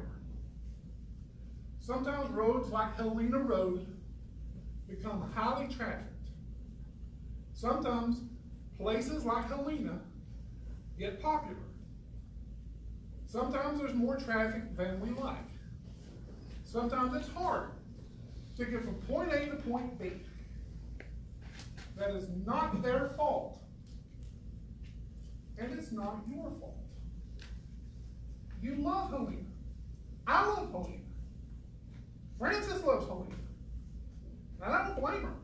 Sometimes roads like Helena Road become highly trafficked. Sometimes places like Helena get popular. Sometimes there's more traffic than we like. Sometimes it's hard to get from point A to point B. That is not their fault. And it's not your fault. You love Helena. I love Helena. Frances loves Helena. And I don't blame her.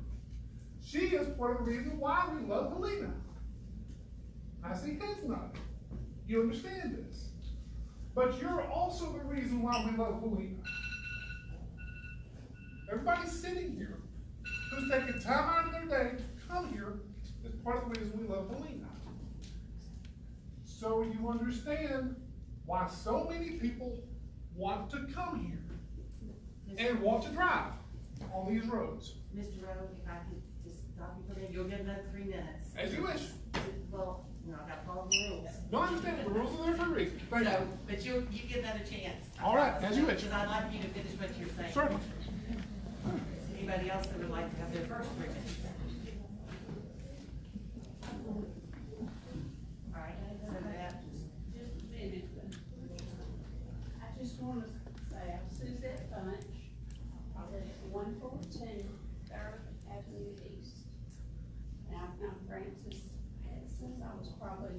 She is part of the reason why we love Helena. I see heads nodding. You understand this. But you're also the reason why we love Helena. Everybody sitting here who's taking time out of their day to come here is part of the reason we love Helena. So you understand why so many people want to come here and want to drive on these roads. Mr. Rowe, if I could just stop you for that, you'll get another 3 minutes. As you wish. Well, you know, I've got to follow the rules. No, I understand. The rules are there for a reason. Thank you. But you get another chance. All right, as you wish. Because I'd like you to finish what you're saying. Certainly. Anybody else that would like to have their first 3 minutes? All right, so that. Just a minute. I just want to say, I'm Suzette Bunch. I live at 114 3rd Avenue East. And I'm Frances I was probably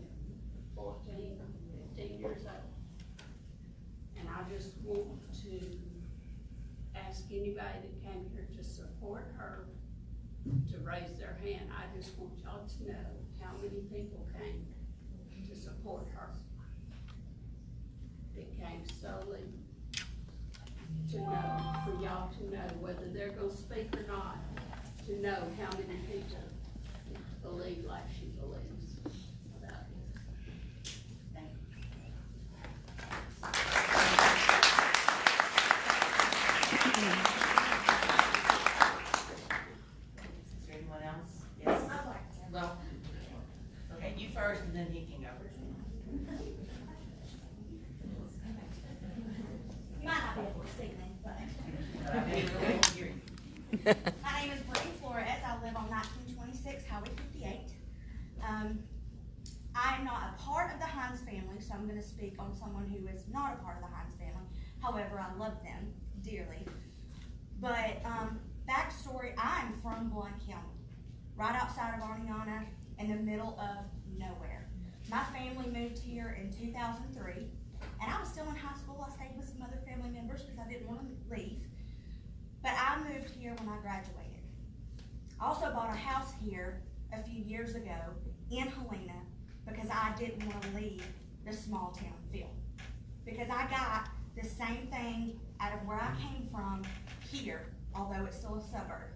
14, 15 years old. And I just want to ask anybody that came here to support her to raise their hand. I just want y'all to know how many people came to support her. It came solely to know, for y'all to know whether they're gonna speak or not, to know how many people believe like she believes about this. Thank you. Is there anyone else? Yes? I'd like to. Well, okay, you first and then he can go. You might not be able to see me, but. I may really won't hear you. My name is Brittany Flores. I live on 1926 Highway 58. I am not a part of the Hines family, so I'm going to speak on someone who is not a part of the Hines family. However, I love them dearly. But backstory, I'm from Blount County, right outside of Arniana, in the middle of nowhere. My family moved here in 2003, and I was still in high school. I stayed with some other family members because I didn't want to leave. But I moved here when I graduated. I also bought a house here a few years ago in Helena because I didn't want to leave the small town feel. Because I got the same thing out of where I came from here, although it's still a suburb.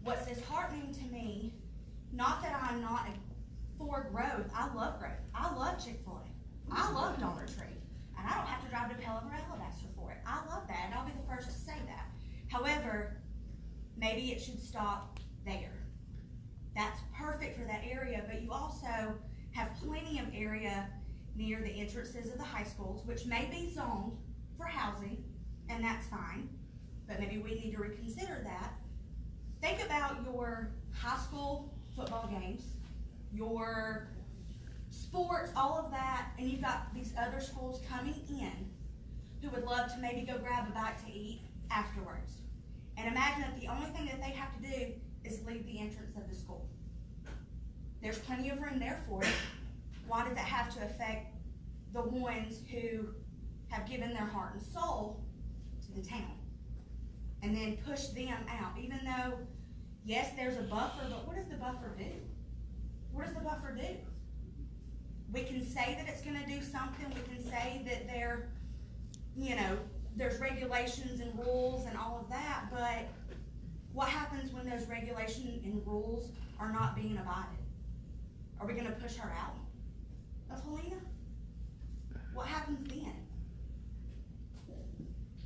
What's disheartening to me, not that I'm not for growth, I love growth. I love Chick-fil-A. I love Dollar Tree. And I don't have to drive to Pelham or Alabaster for it. I love that, and I'll be the first to say that. However, maybe it should stop there. That's perfect for that area, but you also have plenty of area near the entrances of the high schools, which may be zoned for housing, and that's fine, but maybe we need to reconsider that. Think about your high school football games, your sports, all of that, and you've got these other schools coming in who would love to maybe go grab a bite to eat afterwards. And imagine that the only thing that they have to do is leave the entrance of the school. There's plenty of room there for it. Why does it have to affect the ones who have given their heart and soul to the town? And then push them out, even though, yes, there's a buffer, but what does the buffer do? What does the buffer do? We can say that it's gonna do something, we can say that there's regulations and rules and all of that, but what happens when those regulations and rules are not being abided? Are we gonna push her out of Helena? What happens then?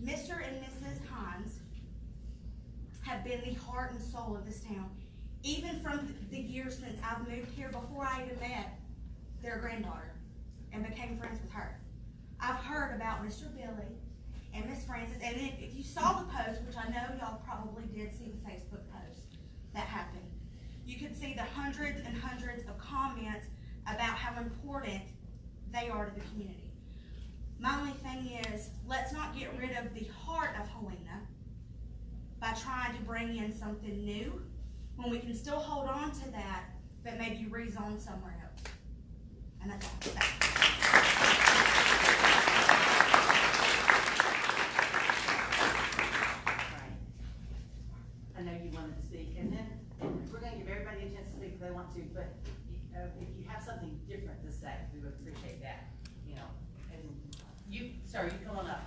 Mr. and Mrs. Hines have been the heart and soul of this town, even from the years since I've moved here, before I even met their granddaughter and became friends with her. I've heard about Mr. Billy and Miss Frances, and if you saw the post, which I know y'all probably did see the Facebook post that happened, you could see the hundreds and hundreds of comments about how important they are to the community. My only thing is, let's not get rid of the heart of Helena by trying to bring in something new when we can still hold on to that, but maybe rezone somewhere else. And that's all I'm saying. I know you wanted to speak, and then we're gonna give everybody a chance to speak if they want to, but if you have something different to say, we would appreciate that, And you, sir, you come on up.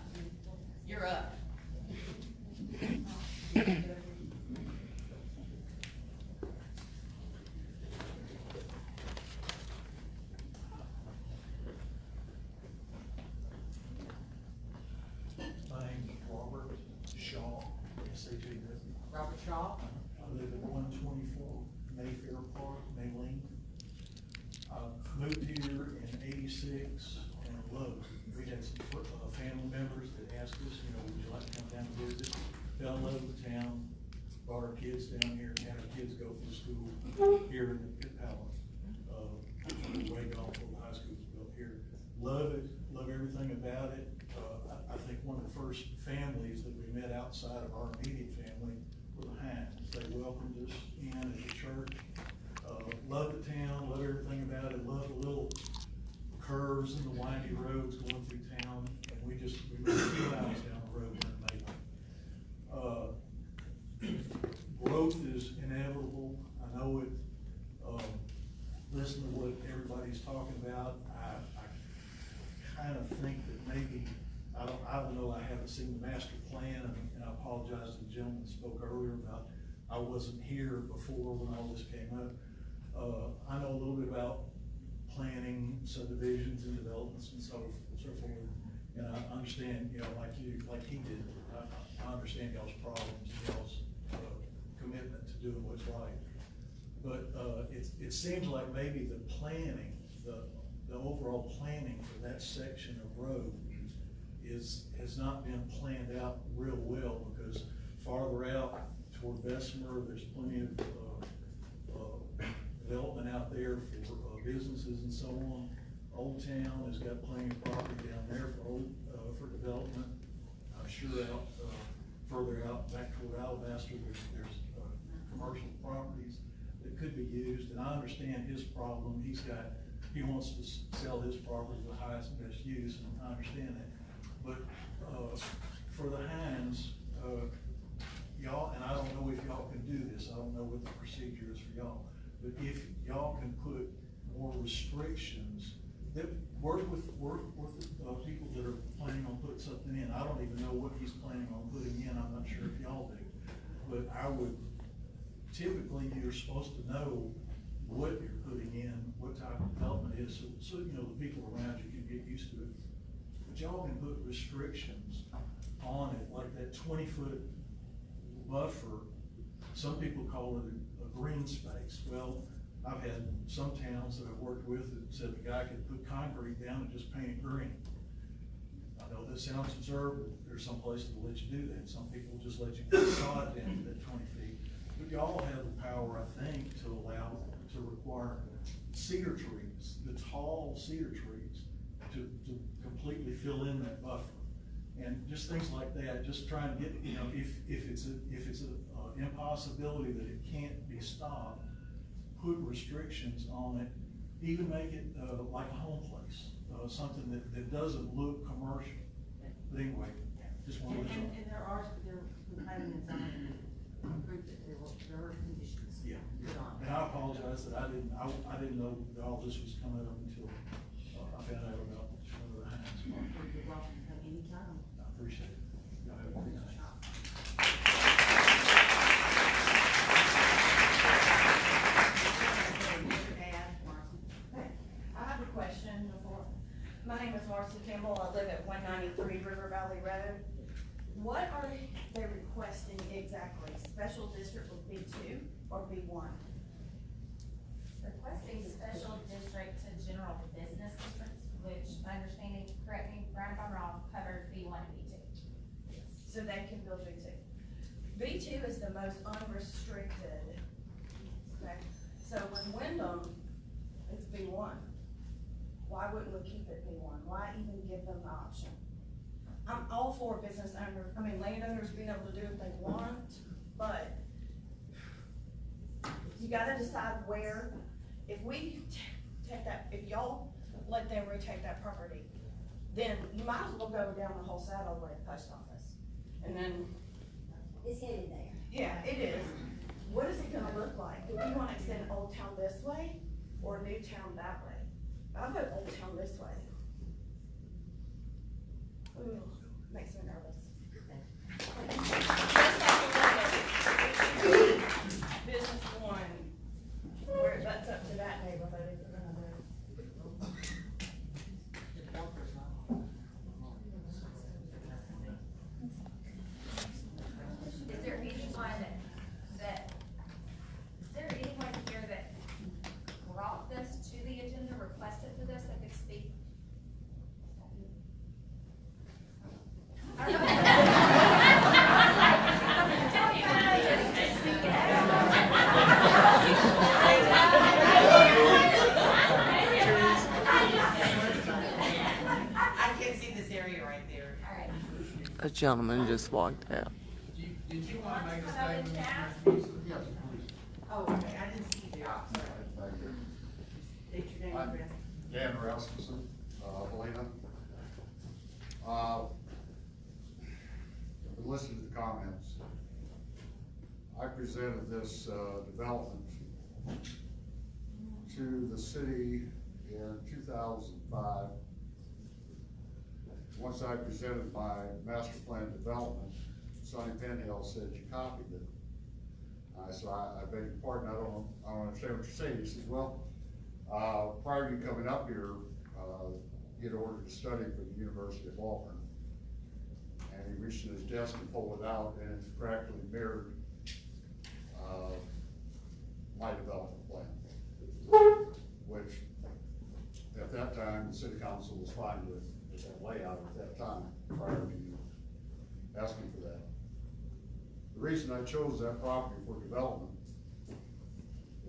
You're up. My name is Robert Shaw, S-H-A-W. Robert Shaw? I live at 124 Mayfair Park, Maylene. I moved here in '86 and loved it. We had some family members that asked us, would you like to come down and visit? Fell in love with the town, brought our kids down here, and had our kids go through school here in Powell. Way gone before the high school was built here. Love it, love everything about it. I think one of the first families that we met outside of our immediate family were the Hines. They welcomed us in as a church. Love the town, love everything about growth is inevitable. I know it, listen to what everybody's talking about. I kind of think that maybe, I don't know, I haven't seen the master plan, and I apologize to the gentleman that spoke earlier about, I wasn't here before when all this came up. I know a little bit about planning, subdivisions and developments and so forth. And I understand, you know, like he did, I understand y'all's problems, y'all's commitment to doing what's right. But it seems like maybe the planning, the overall planning for that section of road has not been planned out real well, because farther out toward Bessemer, there's plenty of development out there for businesses and so on. Old Town has got plenty of property down there for development. I'm sure out further out back toward Alabaster, there's commercial properties that could be used. And I understand his problem. He wants to sell his property to the highest and best use, and I understand that. But for the Hines, y'all, and I don't know if y'all can do this, I don't know what the procedure is for y'all, but if y'all can put more restrictions, that work with people that are planning on putting something in. I don't even know what he's planning on putting in, I'm not sure if y'all do, but I would, typically you're supposed to know what you're putting in, what type of development it is, so you know the people around you can get used to it. But y'all can put restrictions on it, like that 20-foot buffer. Some people call it a green space. Well, I've had some towns that I've worked with that said the guy could put concrete down and just paint it green. I know that sounds absurd, but there's some places that let you do that. Some people just let you put sod down to that 20 feet. But y'all have the power, I think, to require cedar trees, the tall cedar trees, to completely fill in that buffer. And just things like that, just trying to get, you know, if it's an impossibility that it can't be stopped, put restrictions on it, even make it like a home place, something that doesn't look commercial. But anyway, just wanted to. And there are planning and zoning approved that there are conditions. Yeah. And I apologize that I didn't know that all this was coming up until I found out about some of the Hines. You're welcome to come anytime. I appreciate it. Y'all have a good night. I have a question before. My name is Marcy Campbell. I live at 193 River Valley Road. What are they requesting exactly? Special district with B2 or B1? Requesting special district to general business districts, which my understanding, correct me if I'm wrong, covers B1 and B2. So they can build B2. B2 is the most unrestricted. Okay, so when Wyndham is B1, why wouldn't we keep it B1? Why even give them the option? I'm all for business owners, landowners being able to do what they want, but you gotta decide where. If we take that, if y'all let them retake that property, then you might as well go down the whole side all the way to the post office. And then. It's headed there. Yeah, it is. What is it gonna look like? Do we wanna extend Old Town this way or New Town that way? I vote Old Town this way. Ooh, makes me nervous. Business one, where it butts up to that neighborhood, if we're gonna do. Is there anyone here that brought this to the agenda, requested for this, that could speak? I can't see this area right there. A gentleman just walked out. Did you want to make a statement? Yes, Oh, okay, I didn't see you there. please. State your name, I'm Chris. Dan Rasmussen, Helena. Been listening to the comments. I presented this development to the city in 2005. Once I presented my master plan development, Sonny Penhill said, "You copied it." So I beg your pardon, I don't understand what you're saying. He says, "Well, prior to you coming up here, he had ordered a study for the University of Auburn." And he reached in his desk and pulled it out, and it practically mirrored my development plan, which at that time, the city council was fine with that layout at that time, prior to you asking for that. The reason I chose that property for development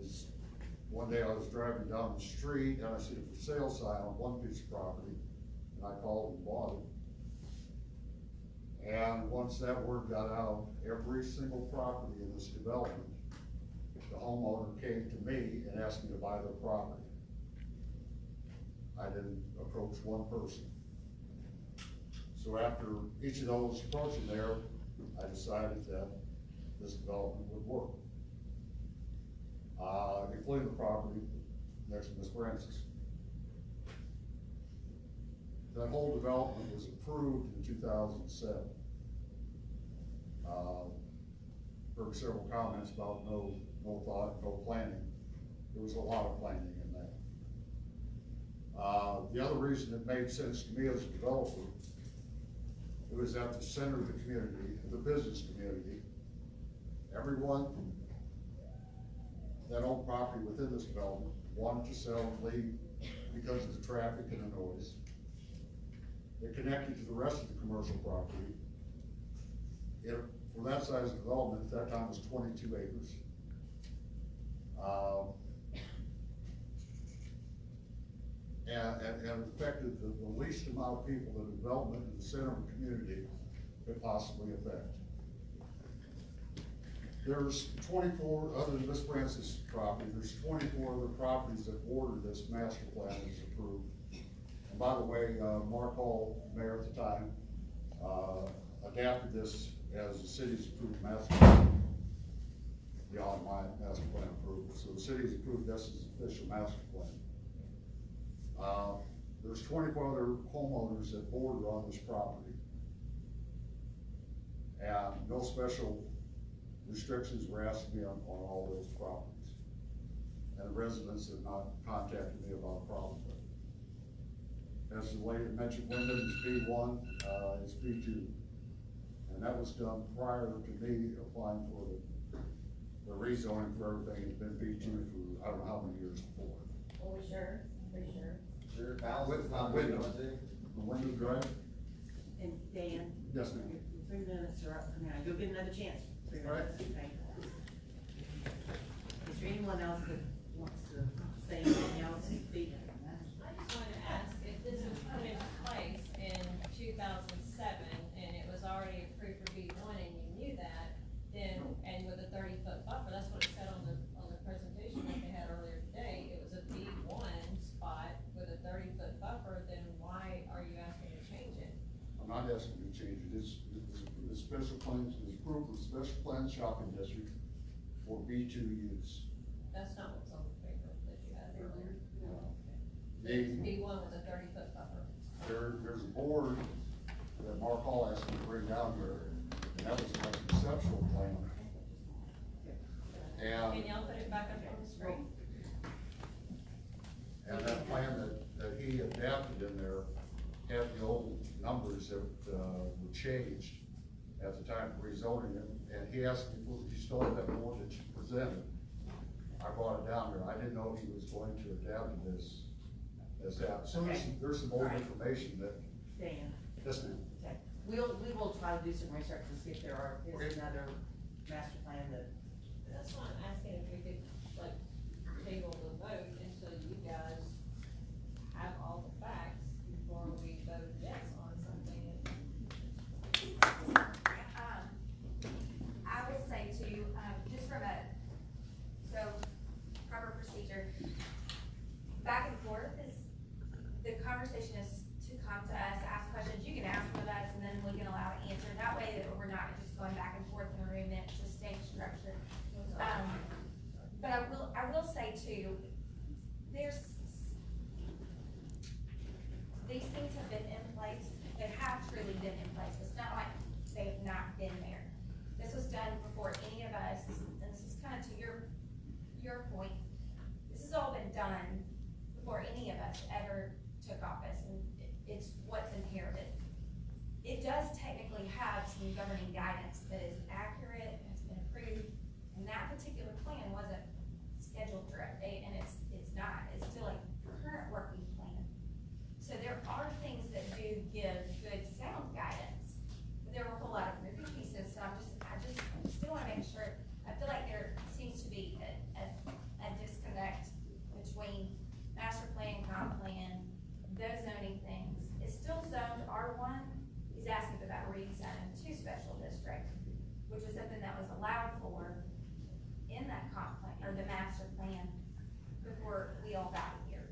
is one day I was driving down the street and I see a for sale sign on one piece of property, and I called and bought it. And once that word got out, every single property in this development, the homeowner came to me and asked me to buy their property. I didn't approach one person. So after each of those approaching there, I decided that this development would work. Including the property next to Miss Francis. That whole development was approved in 2007. Heard several comments about no thought, no planning. There was a lot of planning in that. The other reason it made sense to me as a developer, it was at the center of the community, the business community. Everyone that owned property within this development wanted to sell and leave because of the traffic and the noise. It connected to the rest of the commercial property. For that size of development, at that time it was 22 acres. And it affected the least amount of people that the development in the center of the community could possibly affect. There's 24, other than Miss Francis' property, there's 24 other properties that border this master plan is approved. And by the way, Mark Hall, mayor at the time, adapted this as the city's approved master plan beyond my master plan approval. So the city's approved this as official master plan. There's 24 other homeowners that border on this property. And no special restrictions were asked to be on all those properties. And the residents have not contacted me about a problem with it. As the lady mentioned, Wyndham is B1, it's B2. And that was done prior to me applying for the rezoning for everything. It's been B2 for I don't know how many years before. Well, we sure, pretty sure. Sure, Wyndham Drive? And Dan? Yes, ma'am. Your 3 minutes are up for now. You'll get another chance. 3 minutes, okay? Is there anyone else that wants to say anything else? Speak. I just wanted to ask if this was put into place in 2007 and it was already approved for B1 and you knew that, then, and with a 30-foot buffer, that's what it said on the presentation that they had earlier today, it was a B1 spot with a 30-foot buffer, then why are you asking to change it? I'm not asking you to change it. It's special plans, it's approved with special plan shopping district for B2 use. That's not what's on the paper that you had earlier. It's B1 with a 30-foot buffer. There's a board that Mark Hall asked me to bring down here, and that was my conceptual plan. And Can y'all put it back up on the screen? And that plan that he adapted in there had the old numbers that were changed at the time of rezoning it. And he asked me, well, you still have that board that you presented? I brought it down here. I didn't know he was going to adapt this as that. So there's some old information that. Dan. Yes, ma'am. Okay. We will try to do some research and see if there is another master plan that. That's why I'm asking if we could, like, table the vote until you guys have all the facts before we vote yes on something. I would say too, just from proper procedure, back and forth is, the conversation is to come to us, ask questions, you can ask with us, and then we can allow an answer. That way that we're not just going back and forth in a room, and it's just staying structured. the master plan before we all got here.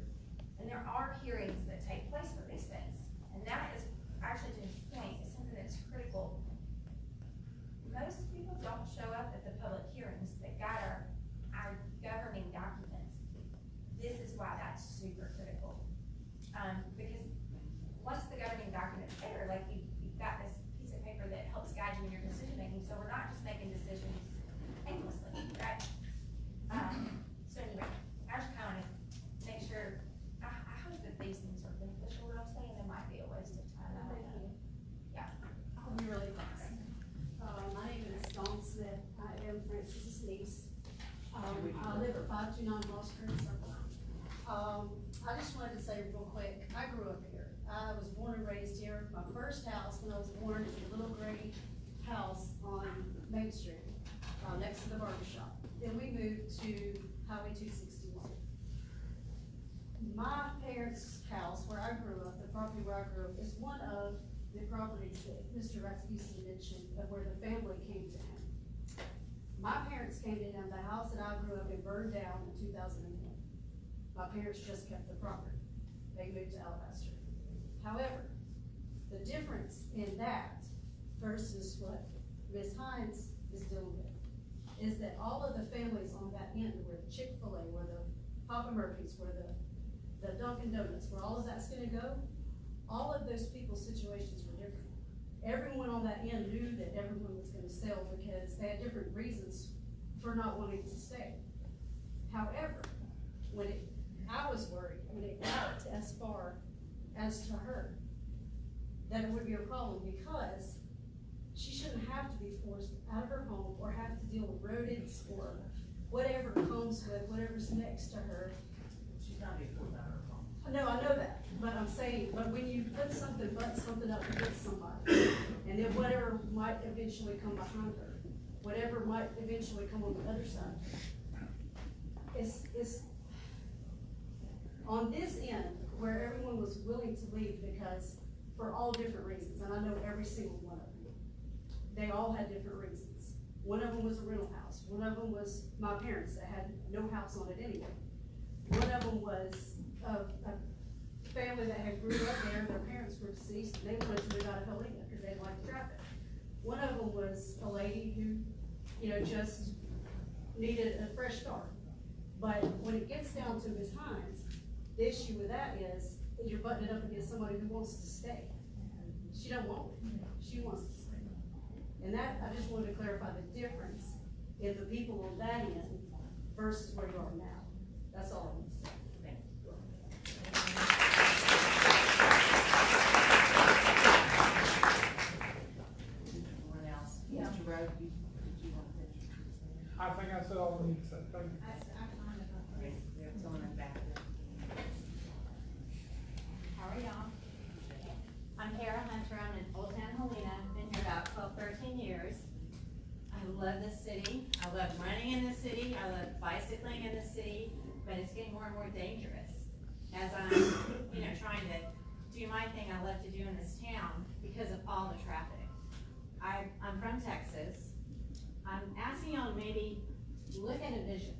And there are hearings that take place for these things. And that is, actually to his point, is something that's critical. Most people don't show up at the public hearings that guide our governing documents. This is why that's super critical. Because once the governing document's there, like you've got this piece of paper that helps guide you in your decision making, so we're not just making decisions aimlessly, right? So anyway, I just kind of make sure, I hope that these things are beneficial. What I'm saying, there might be a waste of time. I don't know. Yeah. I'll be really fast. My name is Dawn Smith. I am Francis's niece. I live at 529 Lost Creek Circle. I just wanted to say real quick, I grew up here. I was born and raised here. My first house when I was born is a little gray house on Main Street, next to the barber shop. Then we moved to Highway 261. My parents' house, where I grew up, the property where I grew up, is one of the properties that Mr. Rasmussen mentioned of where the family came to him. My parents came to him, the house that I grew up in burned down in 2001. My parents just kept the property. They moved to Alabaster. However, the difference in that versus what Ms. Hines is dealing with is that all of the families on that end, where the Chick-fil-A, where the Papa Murphy's, where the Dunkin' Donuts, where all of that's gonna go, all of those people's situations were different. Everyone on that end knew that everyone was gonna sell because they had different reasons for not wanting to stay. However, I was worried when it got as far as to her, that it would be a problem because she shouldn't have to be forced out of her home or have to deal with rodents or whatever comes with whatever's next to her. She's not being pulled out of her home. No, I know that, but I'm saying, but when you put something up against somebody, and then whatever might eventually come behind her, whatever might eventually come on the other side, it's on this end where everyone was willing to leave because for all different reasons, and I know every single one of them. They all had different reasons. One of them was a rental house. One of them was my parents that had no house on it anyway. One of them was a family that had grew up there, their parents were deceased, and they wanted to move out of Helena because they didn't like the traffic. One of them was a lady who, just needed a fresh start. But when it gets down to Ms. Hines, the issue with that is you're butting it up against somebody who wants to stay. She don't want it. She wants to stay. And that, I just wanted to clarify the difference in the people on that end versus where you are now. That's all I want to say. Anyone else? Yeah. Mr. Rhodes, did you want to finish? I think I said all I need to say. Thank you. Yes, we have someone in the back there. How are y'all? I'm Kara Hunter. I'm in Old Town Helena. Been here about 13 years. I love this city. I love running in the city. I love bicycling in the city, but it's getting more and more dangerous. As I'm, trying to do my thing I love to do in this town because of all the traffic. I'm from Texas. I'm asking y'all to maybe look at a vision.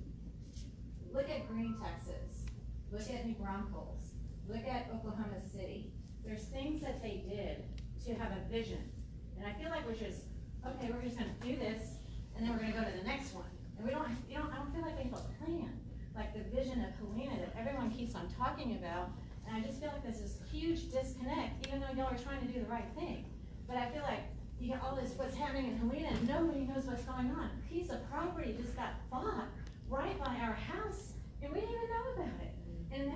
Look at Green, Texas. Look at New Braunfels. Look at Oklahoma City. There's things that they did to have a vision. And I feel like we're just gonna do this, and then we're gonna go to the next one. And I don't feel like we have a plan. Like the vision of Helena that everyone keeps on talking about. And I just feel like there's this huge disconnect, even though y'all are trying to do the right thing. But I feel like you got all this, what's happening in Helena, and nobody knows what's going on. A piece of property just got bought right by our house, and we didn't even know about it. And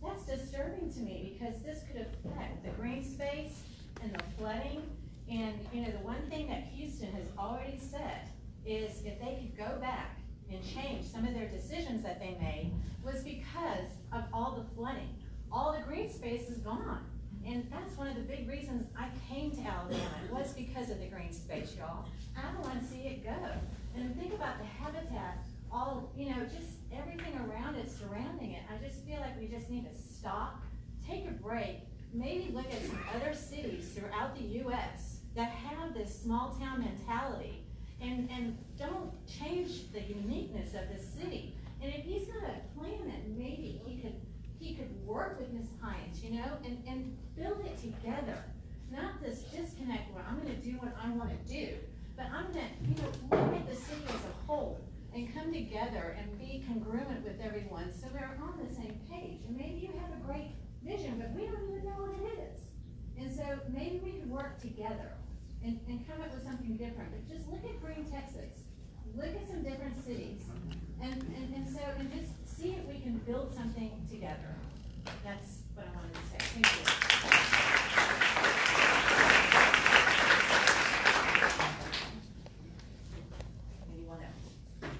that's disturbing to me because this could affect the green space and the flooding. And the one thing that Houston has already said is if they could go back and change some of their decisions that they made was because of all the flooding. All the green space is gone. And that's one of the big reasons I came to Alabama. It was because of the green space, y'all. I don't want to see it go. And think about the habitat, all, just everything around it, surrounding it. I just feel like we just need to stop, take a break, maybe look at some other cities throughout the U.S. that have this small town mentality and don't change the uniqueness of this city. And if he's got a plan that maybe he could work with Ms. Hines, you know, and build it together. Not this disconnect where I'm gonna do what I wanna do, but I'm gonna, you know, look at the city as a whole and come together and be congruent with everyone so we're on the same page. And maybe you have a great vision, but we don't even know what it is. And so maybe we could work together and come up with something different. But just look at Green, Texas. Look at some different cities. And just see if we can build something together. That's what I wanted to say. Thank you. Anyone else?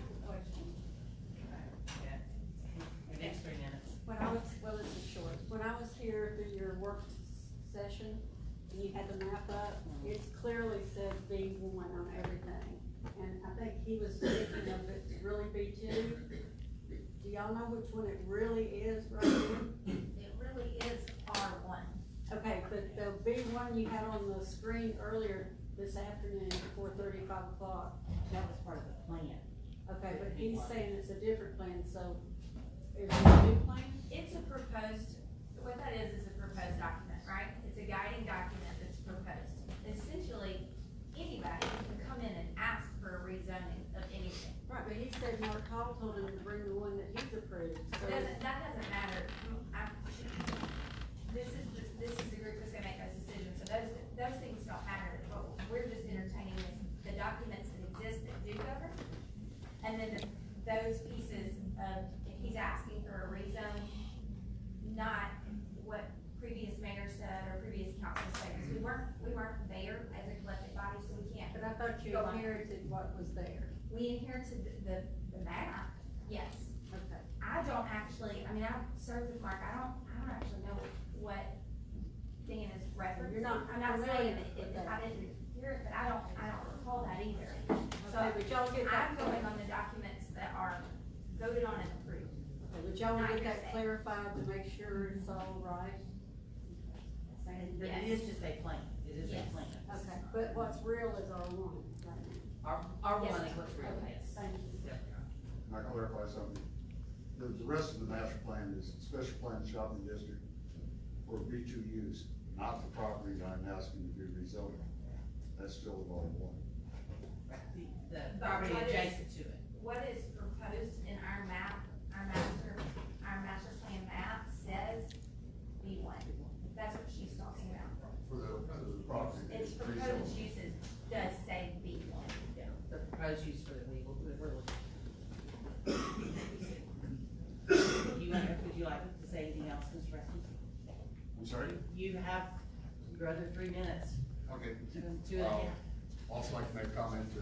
The next 3 minutes. When I was, well, this is short, when I was here for your work session, and you had the map up, it clearly said B1 on everything. And I think he was thinking of it really B2. Do y'all know which one it really is right here? It really is R1. Okay, but the B1 you had on the screen earlier this afternoon before 5 o'clock. That was part of the plan. Okay, but he's saying it's a different plan, so is it a new plan? It's a proposed, what that is a proposed document, right? It's a guiding document that's proposed. Essentially, anybody can come in and ask for a rezoning of anything. Right, but he said Mark Hall told him to bring the one that he's approved, so. That doesn't matter. This is the group that's gonna make those decisions, so those things don't matter. But we're just entertaining the documents that exist that do govern. And then those pieces of, if he's asking for a rezone, not what previous mayor said or previous council said, because we weren't there as a collective body, so we can't. But I thought you inherited what was there. We inherited the map, yes. Okay. I don't actually, I mean, I've served with Mark, I don't actually know what Dan is referencing. I'm not saying that I didn't hear it, but I don't recall that either. So, Okay, but y'all get that. I'm going on the documents that are voted on and approved. Okay, but y'all Not get that hearsay. clarified to make sure it's all right? But it is just a plan, it is a Yes. plan. Okay, but what's real is R1 right now. Our Yes. one is what's real, Okay, yes. thank you. Yep. Can I clarify something? The rest of the master plan is special plan shopping district for B2 use, not the property that I'm asking to be rezoned. That's still in R1. The property What is- adjacent to it. What is proposed in our map, our master plan map says B1. That's what she's talking about. For the property. Its that's proposed rezoned. uses does say B1. Yeah, the proposed use for the legal, we're looking. Would you like to say anything else, Mr. Ruskin? I'm sorry? You have your other 3 minutes. Okay. Two and a half. Also like to make a comment to,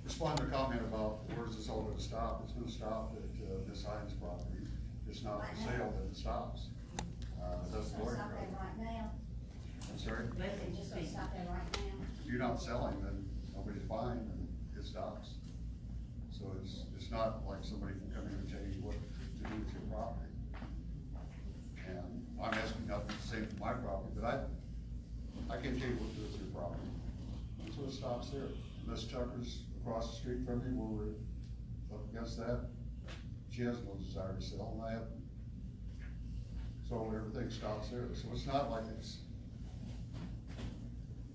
respond to a comment about where does this all going to stop? It's going to stop at Ms. Hines' property. It's not for sale that it stops. That's the lawyer. Stop there right now. I'm sorry? It's just gonna stop there right now. If you're not selling, then nobody's buying, and it stops. So it's not like somebody can come in and tell you what to do with your property. And I'm asking nothing the same for my property, but I can't tell you what to do with your property. And so it stops there. Miss Tucker's across the street from me, where we're up against that, she has no desire to sell, and I have. So everything stops there. So it's not like it's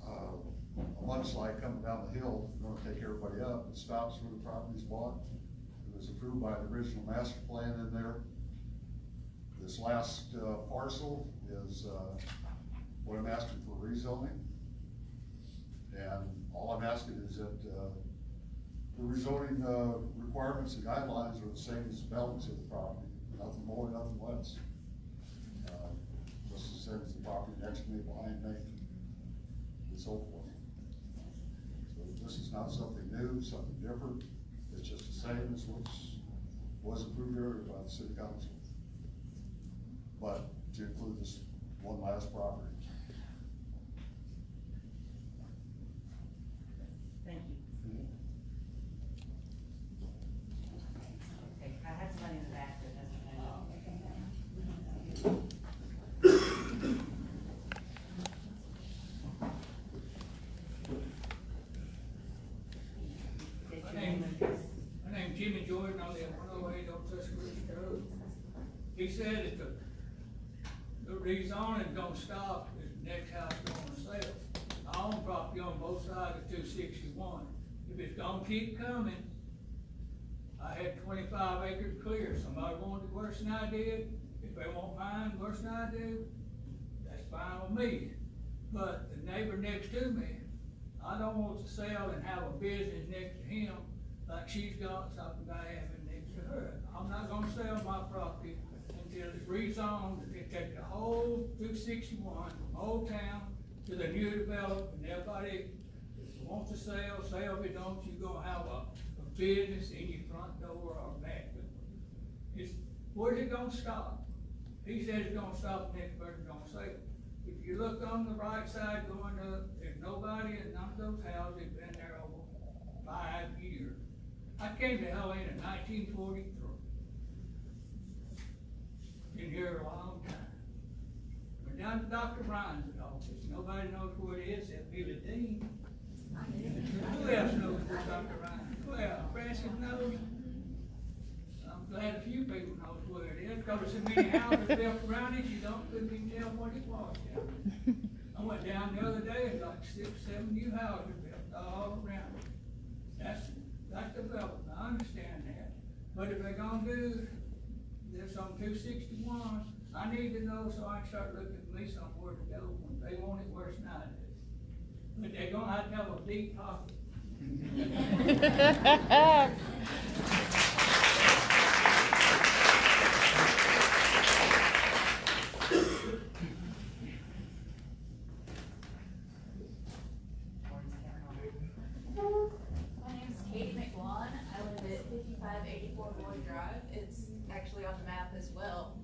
a mudslide coming down the hill, going to take everybody up. It stops where the property's bought. It was approved by the original master plan in there. This last parcel is what I'm asking for rezoning. And all I'm asking is that the rezoning requirements and guidelines are the same as the balance of the property. Nothing more, nothing less. Just the same as the property next to me, behind me, and so forth. So this is not something new, something different. It's just the same as what was approved earlier by the city council. But to include this one last property. Thank you. Okay, I have somebody in the back that doesn't know. My name's Jimmy Jordan on the 108 on Tuscaloosa Road. He said that the rezoning gonna stop, the next house going to sell. I own property on both sides of 261. If it's gonna keep coming, I had 25 acres clear. Somebody wanted it worse than I did. If they want mine worse than I do, that's fine with me. But the neighbor next to me, I don't want to sell and have a business next to him like she's got something I have next to her. I'm not gonna sell my property until it's rezoned, they take the whole 261, Old Town, to the new development, and everybody wants to sell, if you don't, you're gonna have a business in your front door or back door. Where's it gonna stop? He says it's gonna stop, the next person's gonna sell. If you look on the right side going up, there's nobody in none of those houses been there over 5 years. I came to Helena in 1943. Been here a long time. Went down to Dr. Ryan's office. Nobody knows where it is except Billy Dean. Who else knows where Dr. Ryan? Well, Francis knows. I'm glad a few people know where it is, because there's so many houses built around it, you couldn't even tell what it was down there. I went down the other day, and like 6, 7 new houses built all around it. That's development, I understand that. But if they're gonna do this on 261, I need to know so I can start looking for me somewhere to go when they want it worse than I do. But they're gonna have to have a deep pocket. My name is Katie McLawn. I live at 5584 Lloyd Drive. It's actually on the map as well.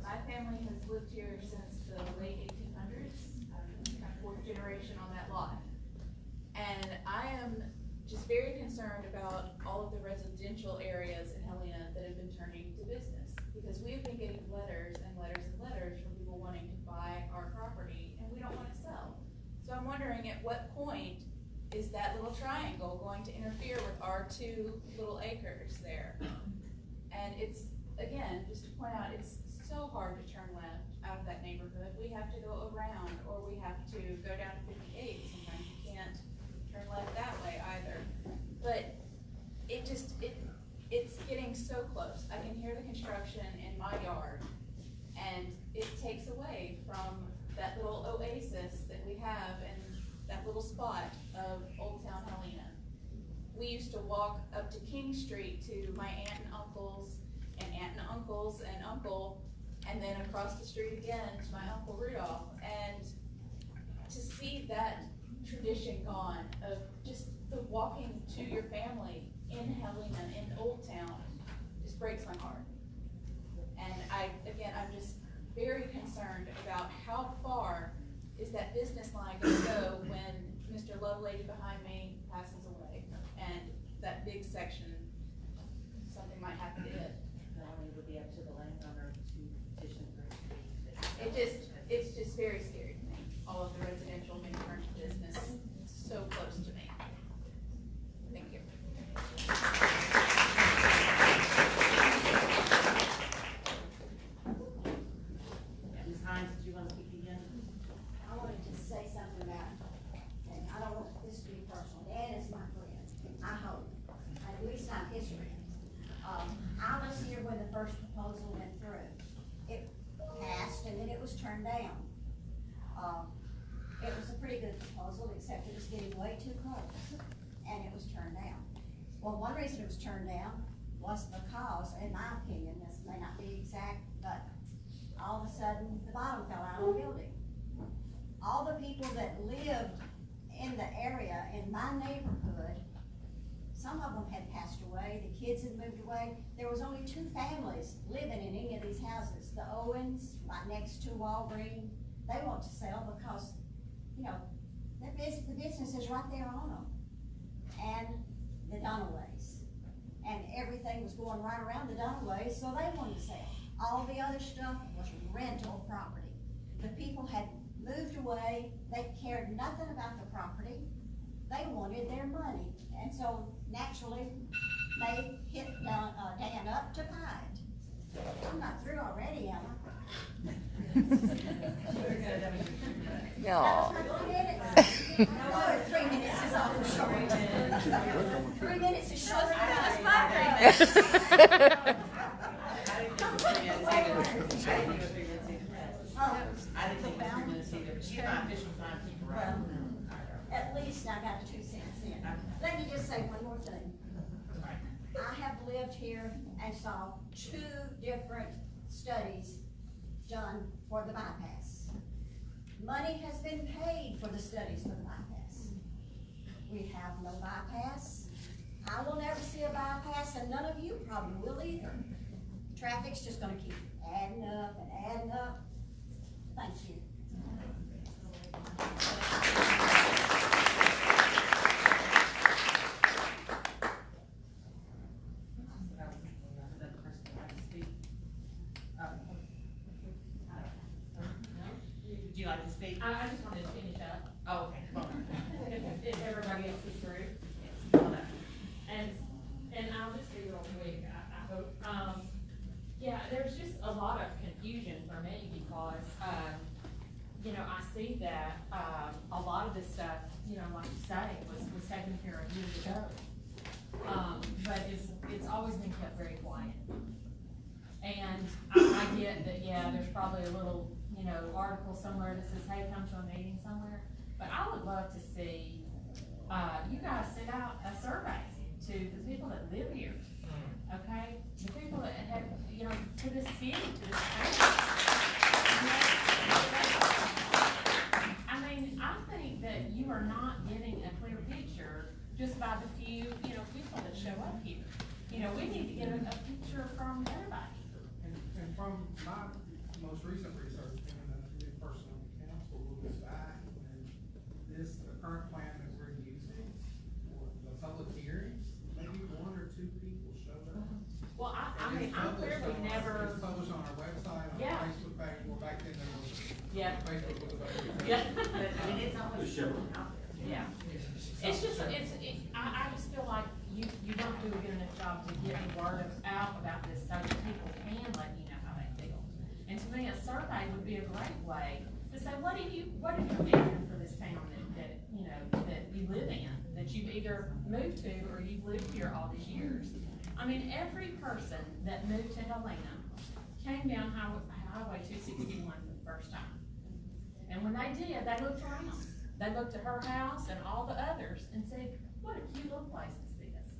My family has lived here since the late 1800s. I'm 4th generation on that lot. And I am just very concerned about all of the residential areas in Helena that have been turning to business. Because we've been getting letters and letters and letters from people wanting to buy our property, and we don't want to sell. So I'm wondering, at what point is that little triangle going to interfere with our 2 little acres there? And it's, again, just to point out, it's so hard to turn left out of that neighborhood. We have to go around, or we have to go down to 58. Sometimes you can't turn left that way either. But it's getting so close. I can hear the construction in my yard, and it takes away from that little oasis that we have in that little spot of Old Town Helena. We used to walk up to King Street to my aunt and uncles, and aunt and uncles and uncle, and then across the street again to my Uncle Rudolph. And to see that tradition gone of just the walking to your family in Helena, in Old Town, just breaks my heart. And I'm just very concerned about how far is that business line going to go when Mr. Lovelady behind me passes away, and that big section, something might happen to it. It would be up to the landowner to petition for It's just very scary to me. All of the residential being turned to business so close to me. Thank you. Ms. Hines, did you want to speak again? I wanted to say something about, and I don't want this to be personal, Dad is my friend, I hope, at least I'm his friend. I was here when the first proposal went through. It passed and then it was turned down. It was a pretty good proposal, except it was getting way too close, and it was turned down. Well, one reason it was turned down was because, in my opinion, this may not be exact, but all of a sudden, the bottom fell out of the building. All the people that lived in the area, in my neighborhood, some of them had passed away, the kids had moved away. There was only 2 families living in any of these houses. The Owens, right next to Walgreen, they want to sell because, you know, the business is right there on them. And the Dunaways. And everything was going right around the Dunaways, so they wanted to sell. All the other stuff was rental property. The people had moved away, they cared nothing about the property. They wanted their money, and so naturally, they already, Emma. Aw. 3 minutes is awful short. 3 minutes is short. I didn't think it was 3 minutes either, but she's not official timekeeper, right? At least I got 2 cents in. Let me just say one more thing. I have lived here and saw 2 different studies done for the bypass. Money has been paid for the studies for the bypass. We have no bypass. I will never see a bypass, and none of you probably will either. Traffic's just gonna keep adding up and adding up. Thank you. Would you like to speak? I just wanted to finish up. Oh, okay, come on. If everybody else is through. And I'll just be real quick, I hope. Yeah, there's just a lot of confusion for me because, I see that, a lot of this stuff, like you say, was taken care of years ago. But it's always been kept very quiet. And I get that, yeah, there's probably a little, article somewhere that says, hey, come to a meeting somewhere. But I would love to see, you guys send out a survey to the people that live here, okay? The people that have, to the city, to the state. I mean, I think that you are not getting a clear picture just by the few, people that show up here. We need to get a picture from everybody. And from my most recent research, being a new person on the council, we'll go back and the current plan that we're using for the public hearings, maybe 1 or 2 people showed up. Well, I mean, I'm clearly never. It's published on our website, on Yeah. our Facebook page, well, back then there was. Yeah. Facebook was about. Yeah. But, I mean, it's always out there. Yeah. It's just, I just feel like you don't do a good enough job to get the word out about this so that people can let you know how they feel. And to me, a survey would be a great way to say, what is your vision for this town that you live in, that you've either moved to or you've lived here all these years? I mean, every person that moved to Helena came down Highway 261 for the first time. And when they did, they looked around. They looked at her house and all the others and said, what a cute little place is this.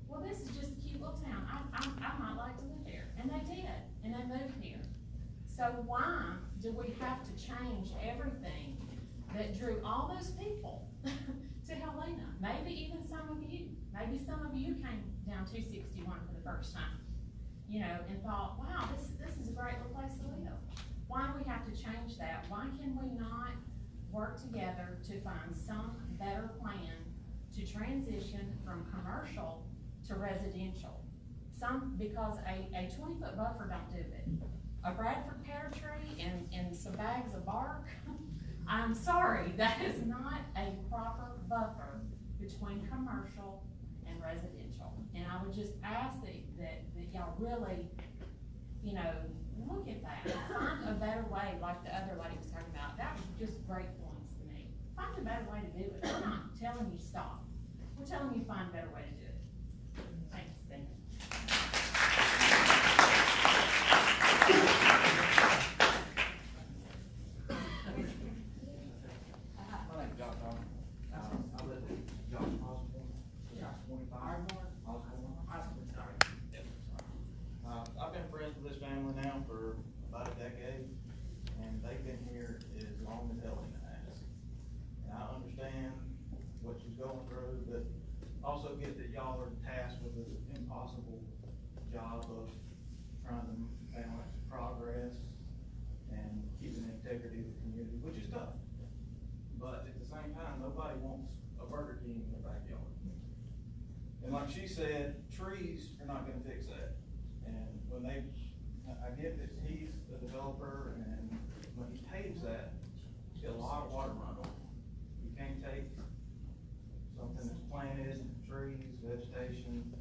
Well, this is just a cute little town. I might like to live there. And they did, and they moved here. So why do we have to change everything that drew all those people to Helena? Maybe even some of you. Maybe some of you came down 261 for the first time, and thought, wow, this is a great little place to live. Why do we have to change that? Why can we not work together to find some better plan to transition from commercial to residential? Because a 20-foot buffer don't do it. A Bradford pear tree and some bags of bark, I'm sorry, that is not a proper buffer between commercial and residential. And I would just ask that y'all really, look at that. Find a better way, like the other lady was talking about. That was just great points to me. Find a better way to do it. We're not telling you stop. We're telling you find a better way to do it. Thanks, thank you. My name's Josh Osborne. I live in Josh Osborne, 25. I've been friends with this family now for about a decade, and they've been here as long as Helena has. And I understand what she's going through, but also get that y'all are tasked with the impossible job of trying to balance progress and keeping the integrity of the community, which is tough. But at the same time, nobody wants a Burger King in their backyard. And like she said, trees are not gonna fix that. And when I get that he's a developer, and when he paves that, you get a lot of water runoff. You can't take something that's planted, trees, vegetation,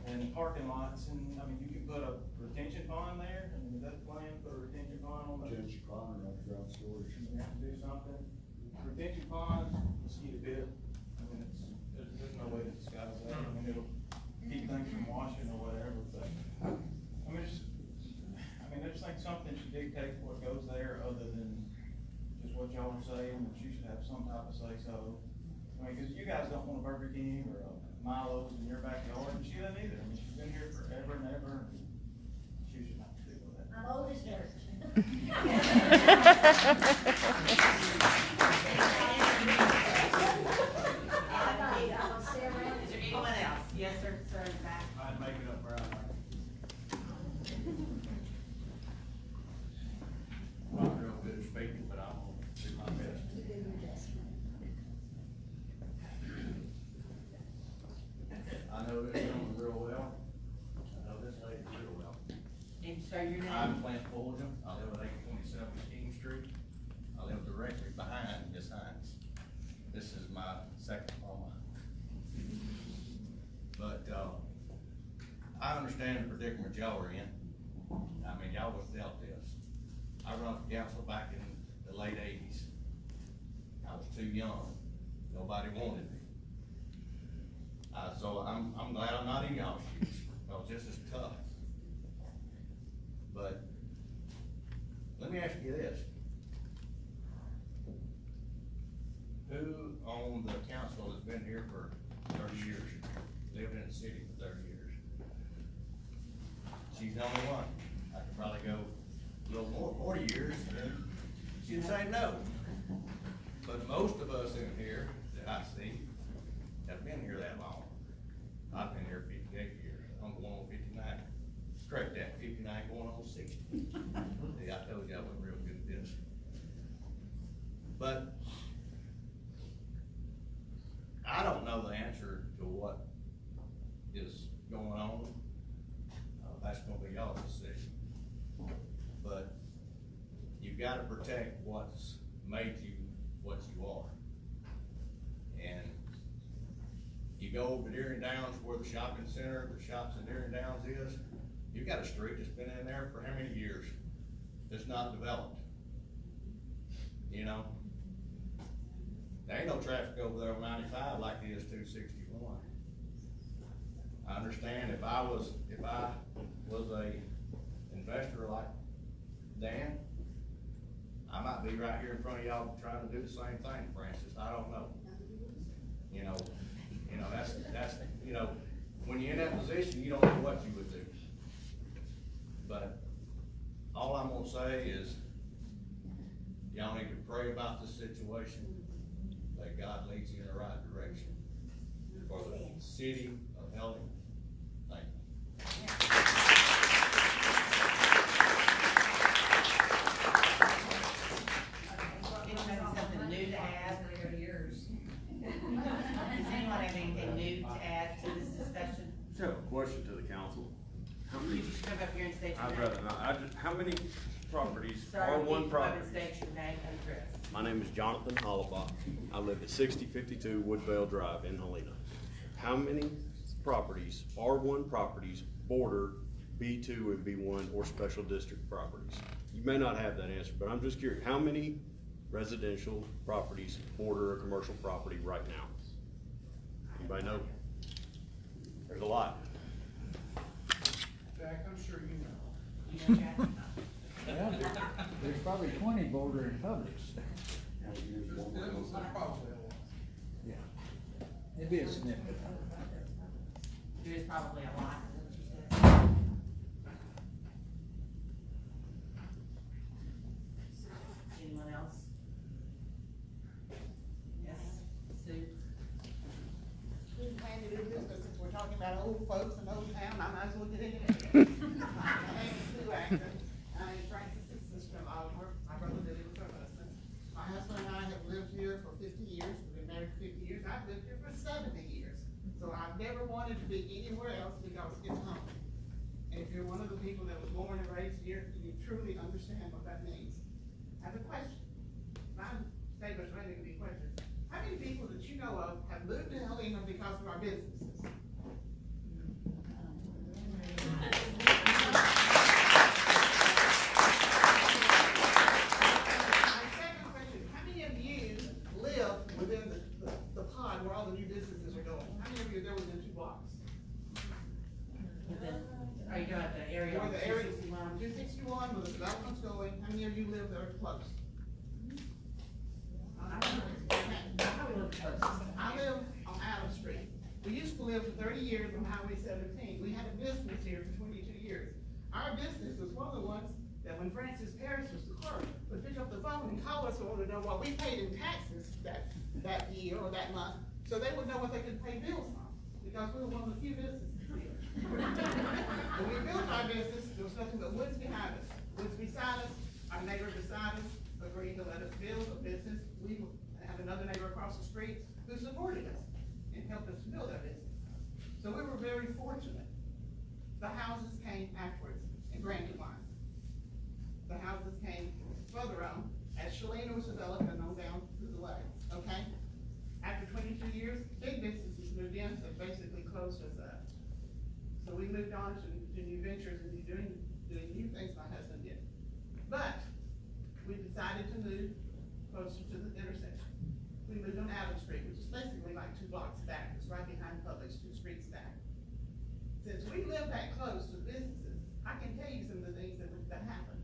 and and parking lots, and, I mean, you can put a retention pond there, I mean, is that the plan, put a retention pond on the? Retention pond or underground storage. You have to do something. Retention ponds, mosquito bit, I mean, there's no way to disguise that, I mean, it'll keep things from washing or whatever, but, I mean, I just think something should dictate what goes there other than just what y'all are saying, that you should have some type of say-so. I mean, cause you guys don't want a Burger King or a Milo's in your backyard, and she doesn't either, I mean, she's been here forever and ever, and she should have to deal with that. I'm old as dirt. Is there anyone else? Yes, sir, sir, in the back. I'd make it up around there. Not real good at speaking, but I'm gonna do my best. I know this gentleman real well. I know this lady real well. And sir, your name? I'm Flynn-Recognition. I live at 827 King Street. I live directly behind Miss Hines. This is my second home. But, I understand the predicament y'all are in. I mean, y'all was dealt this. I run for council back in the late 80s. I was too young. Nobody wanted me. So I'm glad I'm not in y'all's shoes, because this is tough. But let me ask you this. Who on the council has been here for 30 years, lived in the city for 30 years? She's the only one. I could probably go a little more, 40 years, and she'd say no. But most of us in here that I see have been here that long. I've been here 58 years. I'm going on 59. Correct that, 59 going on 60. Yeah, I told you I wasn't real good at this. But I don't know the answer to what is going on. That's gonna be y'all's decision. But you've gotta protect what's made you what you are. And you go over to Deering Downs where the shopping center, the shops in Deering Downs is, you've got a street that's been in there for how many years? That's not developed. You know? There ain't no traffic over there on 95 like there is 261. I understand if I was a investor like Dan, I might be right here in front of y'all trying to do the same thing, Francis. I don't know. You know, that's, you know, when you're in that position, you don't know what you would do. But all I'm gonna say is, y'all need to pray about this situation, that God leads you in the right direction for the city of Helena. Thank you. Anyone have something new to add? Does anyone have anything new to add to this discussion? Just have a question to the council. How You many? just come up here and state your I'd name. rather not. How many properties Sir, are you one come up property? and state your name and address. My name is Jonathan Hollabach. I live at 6052 Woodvale Drive in Helena. How many properties, R1 properties, border B2 and B1 or special district properties? You may not have that answer, but I'm just curious. How many residential properties border a commercial property right now? Anybody know? There's a lot. Jack, I'm sure you know. You know, Jack? Yeah, there's probably 20 bordering Publix. There's probably a lot. Yeah. It'd be a snippet. There's probably a lot, is what you said. Anyone else? Yes, Sue? We plan to do business, if we're talking about old folks and old town, I might as well get into it. My name is Sue Acton, I am Francis' sister of Oliver, my brother Billy was her husband. My husband and I have lived here for 50 years, we've been married for 50 years, I've lived here for 70 years. So I've never wanted to be anywhere else because it's home. And if you're one of the people that was born and raised here, you truly understand what that means. I have a question. My statement's ready to be questioned. How many people that you know of have moved to Helena because of our businesses? sixty-one, when the development's going, how many of you live there close? I live on Adams Street. We used to live for 30 years on Highway 17. We had a business here for 22 years. Our business was one of the ones that when Francis Parrish was the clerk, would pick up the phone and call us in order to know what we paid in taxes that year or that month, so they would know what they could pay bills on, because we were one of the few businesses here. When we built our business, there was nothing but woods behind us, woods beside us, our neighbor beside us agreed to let us build a business. We have another neighbor across the street who supported us and helped us build our business. So we were very fortunate. The houses came afterwards and granted lines. The houses came further on as Helena was developed and on down through the way, okay? After 22 years, big businesses moved in that basically closed us up. So we moved on to new ventures and doing new things my husband did. But we decided to move closer to the intersection. We moved on Adams Street, which is basically like 2 blocks back. It's right behind Publix, 2 streets back. Since we live that close to the businesses, I can tell you some of the things that happened.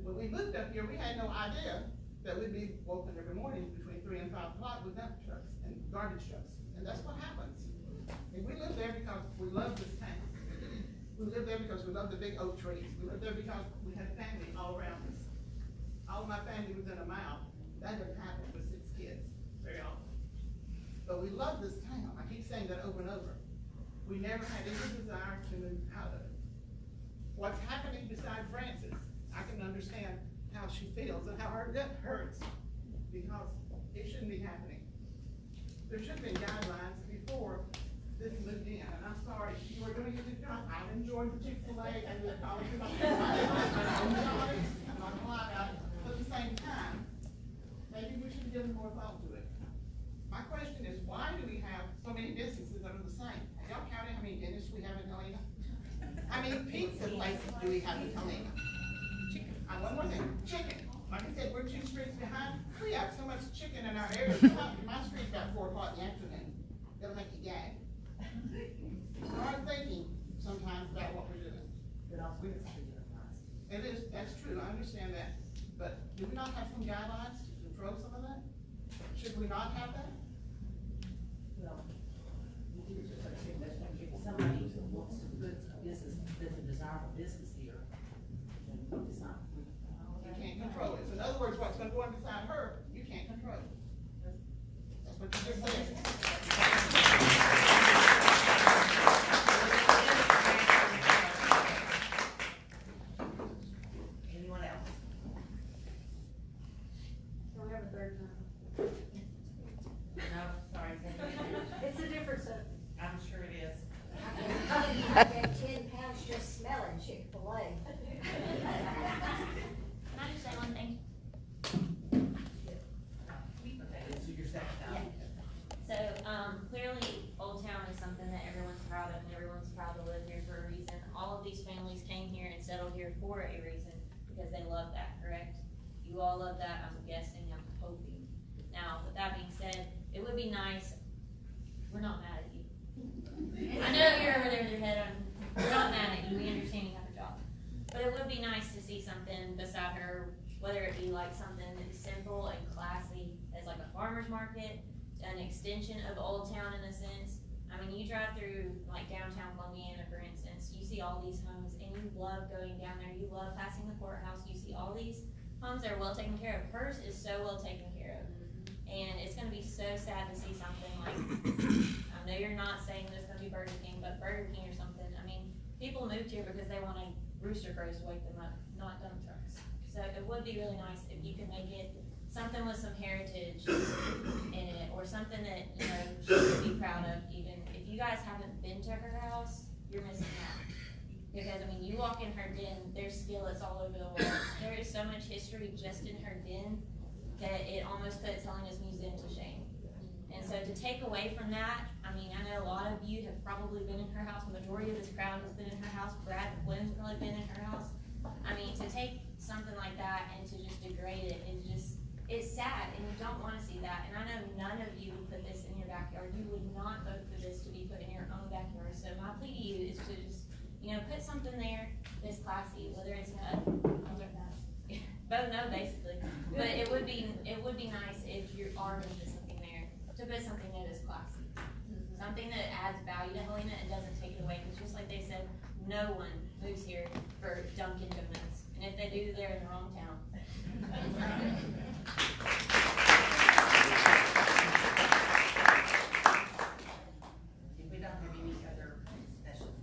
When we moved up here, we had no idea that we'd be woken every morning between 3 and 5 o'clock with dump trucks and garbage trucks. And that's what happens. And we live there because we love this town. We live there because we love the big oak trees. We live there because we had family all around us. All of my family was in a mile. That doesn't happen with 6 kids very often. But we love this town. I keep saying that over and over. We never had any desire to move out of it. What's happening beside Frances, I can understand how she feels and how her gut hurts, because it shouldn't be happening. There should have been guidelines before this moved in, and I'm sorry, you were doing a good job. I enjoyed the Chick-fil-A and the college. I'm not gonna lie about it, but at the same time, maybe we should have given more thought to it. My question is, why do we have so many businesses that are the same? Have y'all counted how many dentists we have in Helena? How many pizza places do we have in Helena? One more thing, chicken. Like I said, we're 2 streets behind. We have so much chicken in our area. My street's about 4 o'clock in the afternoon. It'll make you gag. Start thinking sometimes about what we're doing. It is, that's true, I understand that. But do we not have some guidelines to control some of that? Should we not have that? Well, you do just like say that if somebody wants to put a business, that's a desirable business here, then it's not. You can't control it. So in other words, what's going to go on beside her, you can't control it. That's what you just said. Anyone else? Don't have a third time. No, sorry. It's a difference of. I'm sure it is. I get 10 pounds just smelling Chick-fil-A. Can I just say one thing? This is your second time. So, clearly, Old Town is something that everyone's proud of, and everyone's proud to live here for a reason. All of these families came here and settled here for a reason, because they love that, correct? You all love that, I'm guessing, I'm hoping. Now, with that being said, it would be nice, we're not mad at you. I know you're over there with your head on, we're not mad at you, we understand you have a job. But it would be nice to see something beside her, whether it be like something that's simple and classy as like a farmer's market, an extension of Old Town in a sense. I mean, you drive through like downtown Columbiana, for instance, you see all these homes and you love going down there, you love passing the courthouse, you see all these homes that are well taken care of. Hers is so well taken care of. And it's gonna be so sad to see something like, I know you're not saying there's gonna be Burger King, but Burger King or something. I mean, people moved here because they wanted rooster crows to wake them up, not dump trucks. So it would be really nice if you could make it something with some heritage in it, or something that, you know, she could be proud of. Even if you guys haven't been to her house, you're missing out. Because, I mean, you walk in her den, there's skillets all over the walls. There is so much history just in her den that it almost puts Helena's museum to shame. And so to take away from that, I mean, I know a lot of you have probably been in her house. The majority of this crowd has been in her house. Brad Flynn's probably been in her house. I mean, to take something like that and to just degrade it is just, it's sad, and you don't want to see that. And I know none of you would put this in your backyard. You would not vote for this to be put in your own backyard. So my plea to you is to just, you know, put something there is classy, whether it's both no, basically. But it would be nice if you are gonna put something there, to put something that is classy. Something that adds value to Helena and doesn't take it away, because just like they said, no one moves here for Dunkin' Donuts. And if they do, they're in the wrong town. If we don't have any other sessions.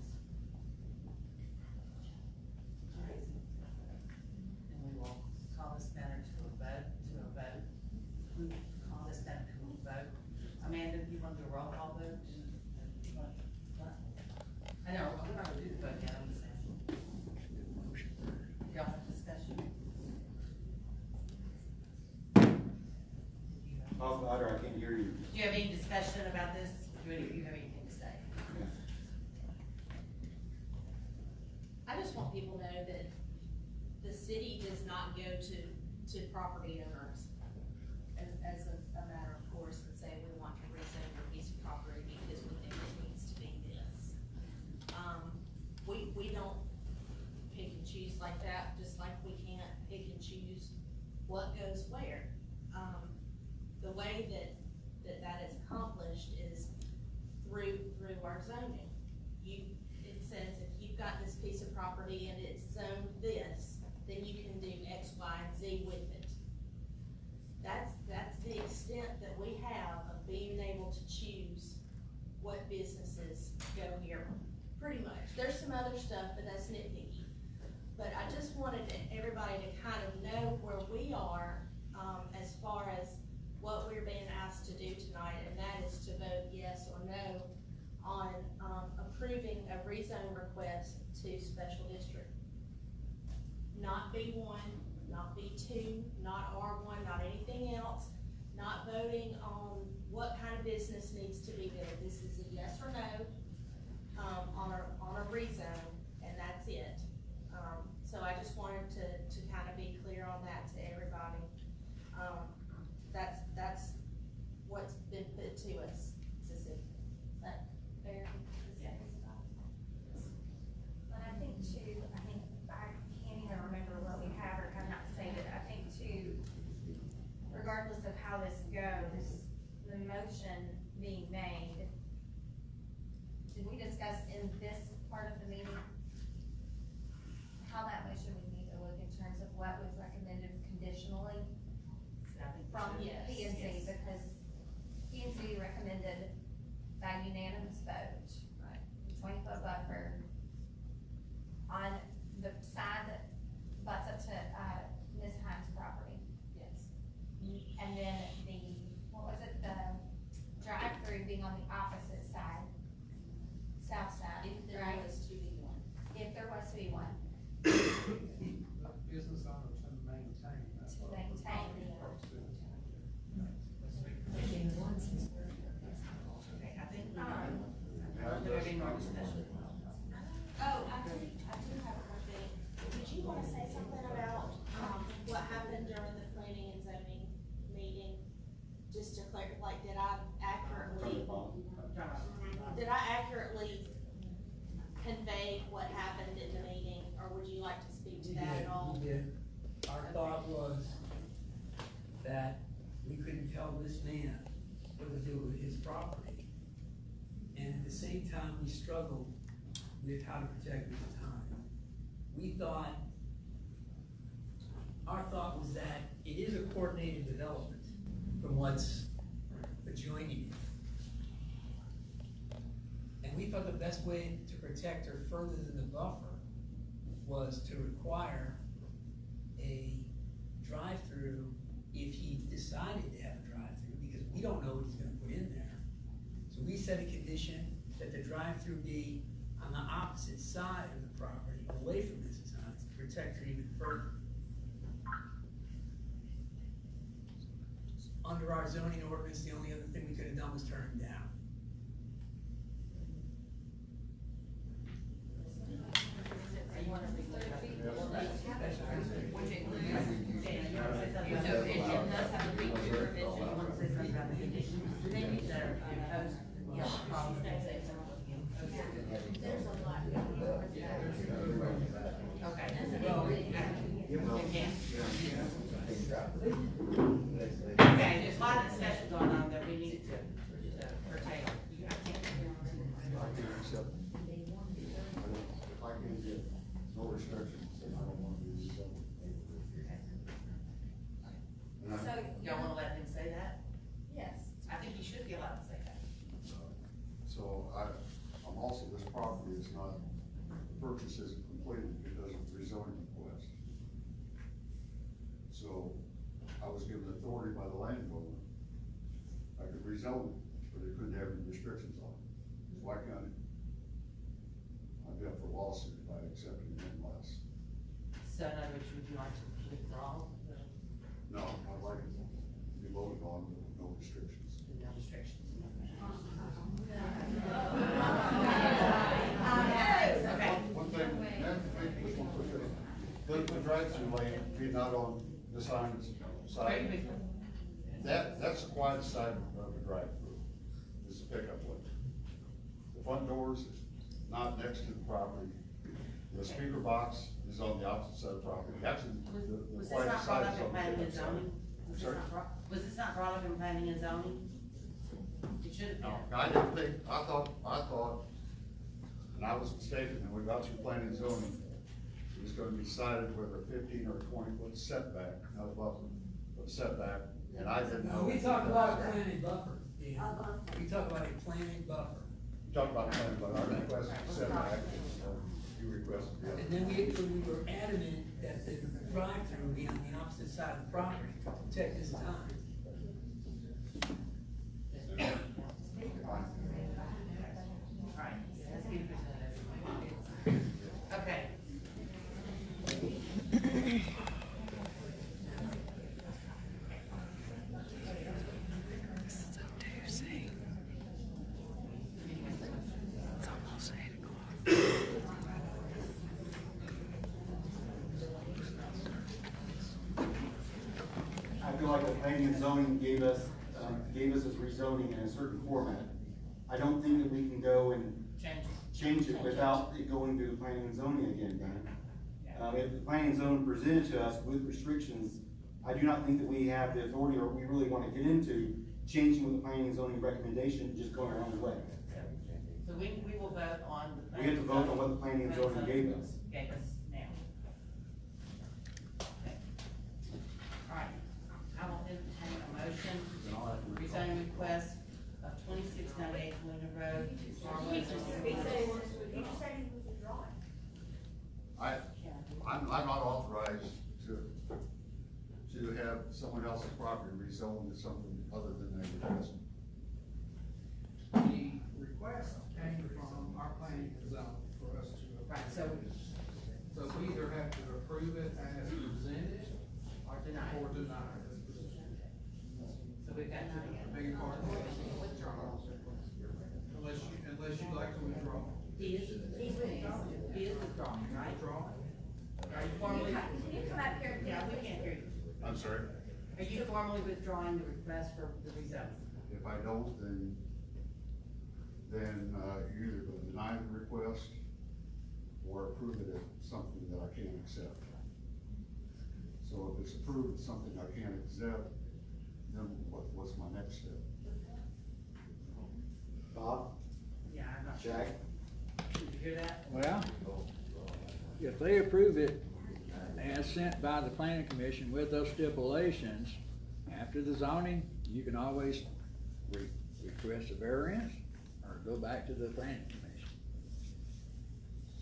And we will call this matter to a vote. We will call this matter to a vote. Amanda, you want to do a roll call vote? I know, we're not gonna do the vote yet, I'm just asking. Y'all have discussion? Talk louder, I can't hear you. Do you have any discussion about this? Do any of you have anything to say? I just want people to know that the city does not go to property owners as a matter of course and say we want to rezone your piece of property because we think it needs to be this. We don't pick and choose like that, just like we can't pick and choose what goes where. The way that is accomplished is through our zoning. It says if you've got this piece of property and it's zoned this, then you can do X, Y, and Z with it. That's the extent that we have of being able to choose what businesses go here, pretty much. There's some other stuff, but that's nitpicky. But I just wanted everybody to kind of know where we are, as far as what we're being asked to do tonight, and that is to vote yes or no on, approving a rezone request to special district. Not B1, not B2, not R1, not anything else, not voting on what kind of business needs to be there. This is a yes or no, on a rezone, and that's it. So I just wanted to kind of be clear on that to everybody. That's what's been put to us. Is that fair? But I think too, I can't even remember what we have or have not stated. I think too, regardless of how this goes, the motion being made, did we discuss in this part of the meeting how that motion would need to look in terms of what was recommended conditionally from P&Z, because P&Z recommended by unanimous vote, right, 20-foot buffer on the side that butts up to Ms. Hines' property. Yes. And then the drive-through being on the opposite side, south side, If there right? was to be one. If there was to be one. Business owner to maintain. That's To what maintain. the purpose is. Okay, I think we are there any more discussion? Oh, I do have one thing. Did you wanna say something about, What happened during the planning and zoning meeting? Just to clarify, like, did I accurately convey what happened in the meeting, or would you like to speak to that at all? You did. Our thought was that we couldn't tell this man what to do with his property. And at the same time, we struggled with how to protect his time. Our thought was that it is a coordinated development from what's adjoining it. And we thought the best way to protect her further than the buffer was to require a drive-through if he decided to have a drive-through, because we don't know what he's gonna put in there. So we set a condition that the drive-through be on the opposite side of the property, away from Mrs. Hines, to protect her even further. Under our zoning ordinance, the only other thing we could have done was turn him down. purchase isn't completed because of the rezoning request. So I was given authority by the landowner. I could rezone it, but it couldn't have any restrictions on it. So why can't it? I'd be up for lawsuit if I accepted it less. So in other words, would you like to withdraw the No, I'd like it to be voted on with no restrictions. no restrictions? Okay. One thing, the drive-through lane being out on the Simon's side, that's the quiet side of the drive-through, is the pickup lane. The front doors is not next to the property. The speaker box is on the opposite side of the property. Actually, the Was this quiet not brought side up is in on the planning and pickup side. zoning? Sorry? Was this not brought up in planning and zoning? It should have been. No, I didn't think, I thought, and I was mistaken, and we got through planning and zoning, it was gonna be decided whether 15 or 20-foot setback, not a buffer, but setback, and I didn't know. We talked about a planted buffer, yeah. We talked about a planted buffer. You talked about planning, but I requested setback, you requested the other. And then we were adamant that the drive-through be on the opposite side of the property to protect his time. Alright, let's be presented. Okay. I feel like the planning and zoning gave us this rezoning in a certain format. I don't think that we can go and change it without it going to planning and zoning again, Dan. If the planning and zoning presented to us with restrictions, I do not think that we have the authority, or we really want to get into changing with the planning and zoning recommendation, just going our own way. So we will vote on the. We have to vote on what the planning and zoning gave us. Gave us now. Okay. Alright, I will entertain a motion, rezoning request of 2698 Helena Road. I'm not authorized to have someone else's property rezoned to something other than they request. The request came from our planning and zoning for us to. Right, so we either have to approve it as presented or deny. or deny it as presented. So we've got none again. Beg your pardon? Unless you'd like to withdraw. He is withdrawing, right? Withdraw? Are you formally? Can you come up here? Yeah, we can't hear you. I'm sorry? Are you formally withdrawing the request for the rezone? If I don't, then you either go deny the request or approve it as something that I can't accept. So if it's approved as something I can't accept, then what's my next step? Bob? Yeah, I'm not sure. Jack? Did you hear that? Well, if they approve it as sent by the planning commission with those stipulations, after the zoning, you can always request a variance or go back to the planning commission.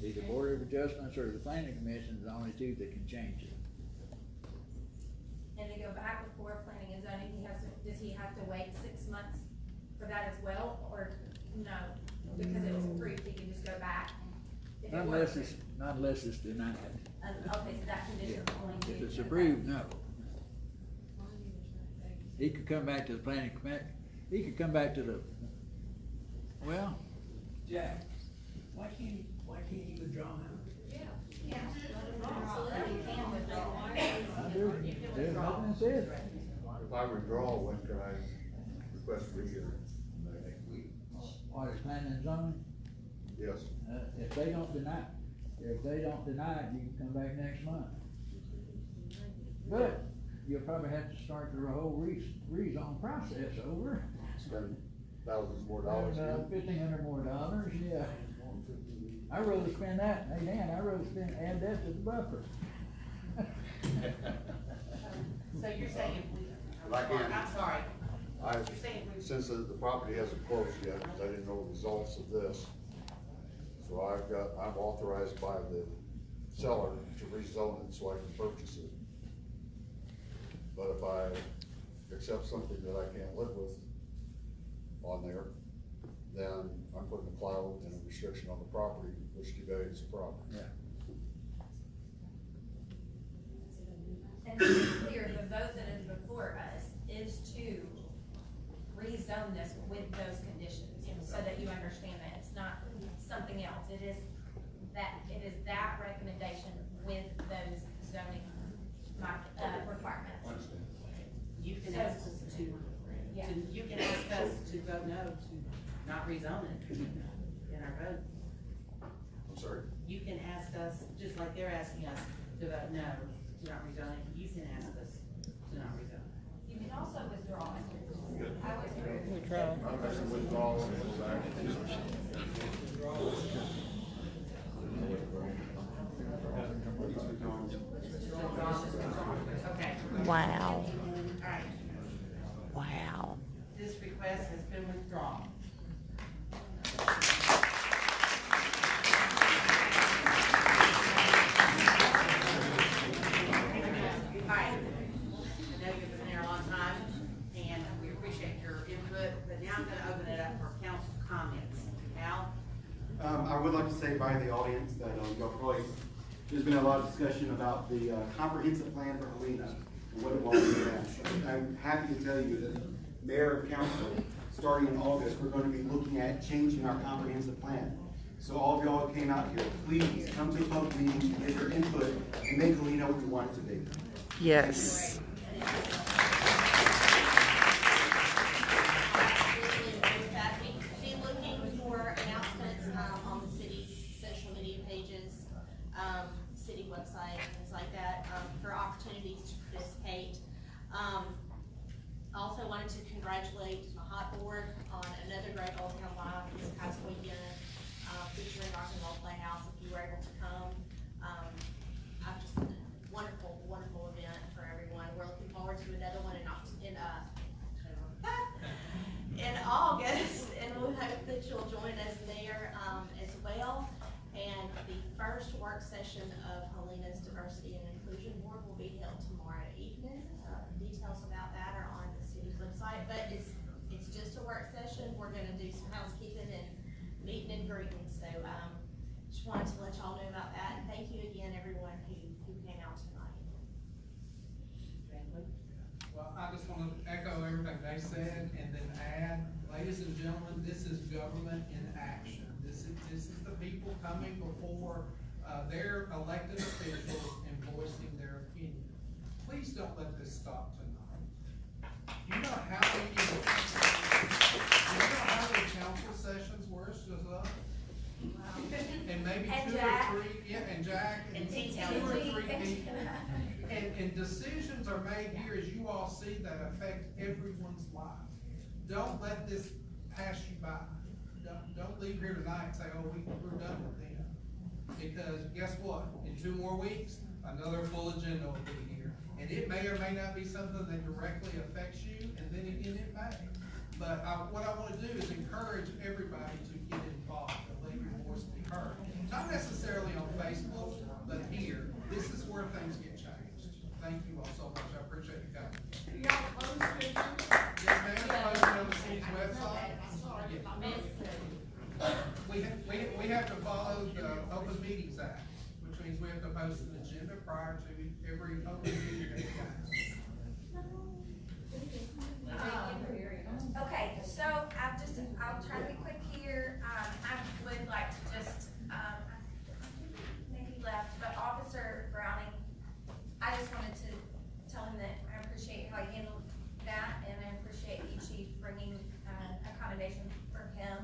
Either Board of Adjustments or the planning commission is the only two that can change it. And to go back before planning and zoning, does he have to wait 6 months for that as well, or no? Because it was approved, he can just go back? if it Not works? unless it's denied. Okay, so that condition only. If it's approved, no. He could come back to the planning commission, he could come back to the, well. Jack, why can't you withdraw now? Yeah. Absolutely, you can withdraw. There's nothing that says. If I withdraw, when can I request rehearing? What is planning and zoning? Yes. If they don't deny it, you can come back next month. But you'll probably have to start the whole rezone process over. Spend thousands more dollars. $1,500 more, yeah. I'd rather spend that, hey Dan, I'd rather add that to the buffer. So you're saying, But I can't- I'm sorry. Since the property hasn't closed yet, because I didn't know the results of this, So I'm authorized by the seller to rezone it so I can purchase it. But if I accept something that I can't live with on there, then I'm putting a cloud and a restriction on the property, which devalues the property. Yeah. And to be clear, the vote that is before us is to rezone this with those conditions, so that you understand that it's not something else. It is that recommendation with those zoning requirements. You can So- ask us Yeah. you can ask us to vote no to not rezone it in our vote. I'm sorry? You can ask us, just like they're asking us to vote no to not rezone it, you can ask us to not rezone it. You can also withdraw it. Good. I withdrew. Withdraw. I'm going to withdraw and go back. Okay. Wow. Alright, Wow. this request has been withdrawn. Alright, I know you've been there a long time, and we appreciate your input, but now I'm gonna open it up for council comments. Al? I would like to say by the audience that, y'all probably, there's been a lot of discussion about the comprehensive plan for Helena and what it was in that. I'm happy to tell you that Mayor and Council, starting in August, we're going to be looking at changing our comprehensive plan. So all of y'all who came out here, please come to the public meetings and give your input and make Helena what you want it to be. Yes. Be looking for announcements, on the city's social media pages, city website, things like that, for opportunities to participate. Also wanted to congratulate the Hot Board on another great Old Town Live this past weekend, featuring Rock and Roll Playhouse, if you were able to come. I've just, wonderful, wonderful event for everyone. We're looking forward to another one in August, and we hope that you'll join us there, as well. And the first work session of Helena's Diversity and Inclusion Board will be held tomorrow evening. Details about that are on the city's website, but it's just a work session. We're gonna do some housekeeping and meeting and greeting, so, just wanted to let y'all know about that. And thank you again, everyone who came out tonight. Well, I just want to echo everything they said and then add, ladies and gentlemen, this is government in action. This is the people coming before, their elected officials and voicing their opinion. Please don't let this stop tonight. You know how many council sessions were just up? And maybe And two Jack. or three, yeah, and Jack, and two or three people. And decisions are made here, as you all see, that affect everyone's life. Don't let this pass you by. Don't leave here tonight and say, oh, we're done with them. Because guess what? In 2 more weeks, another full agenda will be here. And it may or may not be something that directly affects you, and then again, it may. But what I want to do is encourage everybody to get involved and let your voice be heard. Not necessarily on Facebook, but here. This is where things get changed. Thank you all so much. I appreciate you coming. Yes, ma'am. Posted on the city's website. We have to follow the Open Meetings Act, which means we have to post an agenda prior to every open meeting that we have. Okay, so I'll try to be quick here. I would like to just, I think he left, but Officer Browning, I just wanted to tell him that I appreciate how he handled that, and I appreciate you, Chief, bringing accommodation for him.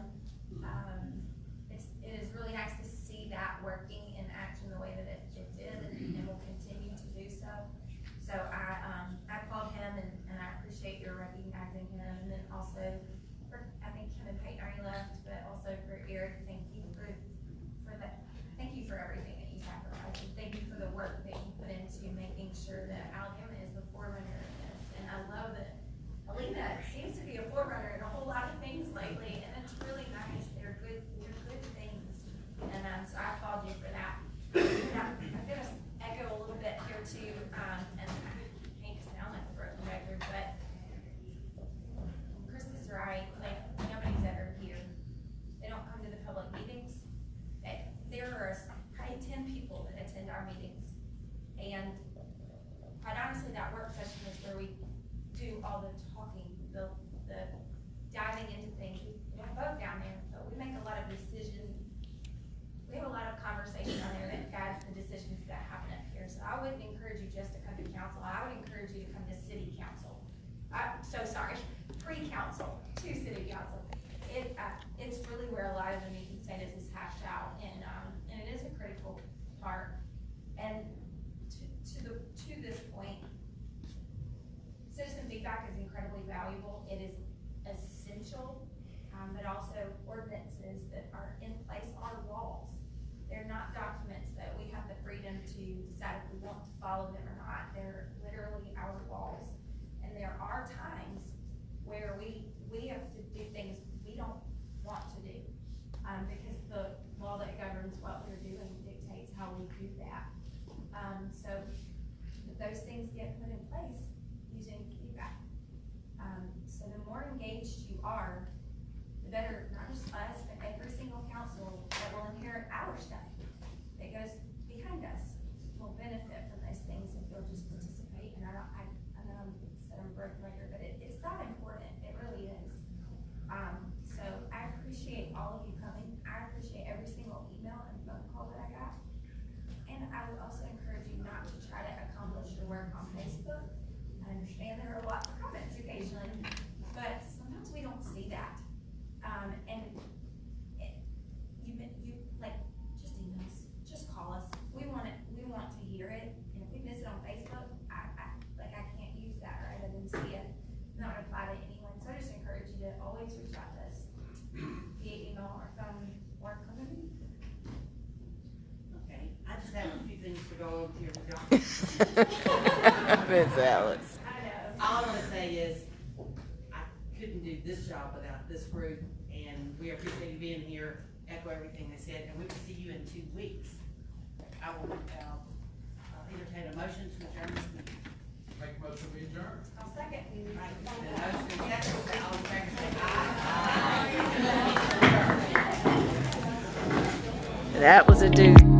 It is really nice to see that working in action the way that it did, and will continue to do so. So I called him, and I appreciate your recognizing him, and then also for, I think Kim and Peyton already left, but also for Eric, thank you for that. Thank you for everything that you sacrificed, and thank you for the work that you put into making sure that Alabama is the forerunner in this. And I love that Helena seems to be a forerunner in a whole lot of things lately, and it's really nice. They're good things. And so sorry, pre-council to city council. It's really where a lot of the meeting status is hashed out, and it is a critical part. And to this point, citizen feedback is incredibly valuable. It is essential, but also ordinances that are in place are laws. They're not documents that we have the freedom to decide if we want to follow them or not. They're literally our laws. And there are times where we have to do things we don't want to do, because the law that governs what we're doing dictates how we do that. So if those things get put in place using feedback. So the more engaged you are, the better, not just us, but every single council that will inherit our stuff that goes behind us will benefit from those things if you'll just participate. And I know I'm said I'm a broken record, but it's that important. It really is. So I appreciate all of you coming. I appreciate every single email and phone call that I got. And I would also encourage you not to try to accomplish your work on Facebook. I understand there are lots of comments occasionally, but sometimes we don't see that. And you like, just emails, just call us. We want to hear it. And if we miss it on Facebook, I can't use that, right? I didn't see it. Not reply to anyone. So I just encourage you to always reach out to us via email or phone or come to me. Okay, I just have a few things to go over here with y'all. Miss Alice. I know. All I want to say is, I couldn't do this job without this group, and we appreciate you being here, echo everything they said, and we will see you in 2 weeks. I will entertain a motion to adjourn this meeting. Make a motion to adjourn. I'll second. Right, the motion is seconded. All in favor say aye. That was a dude.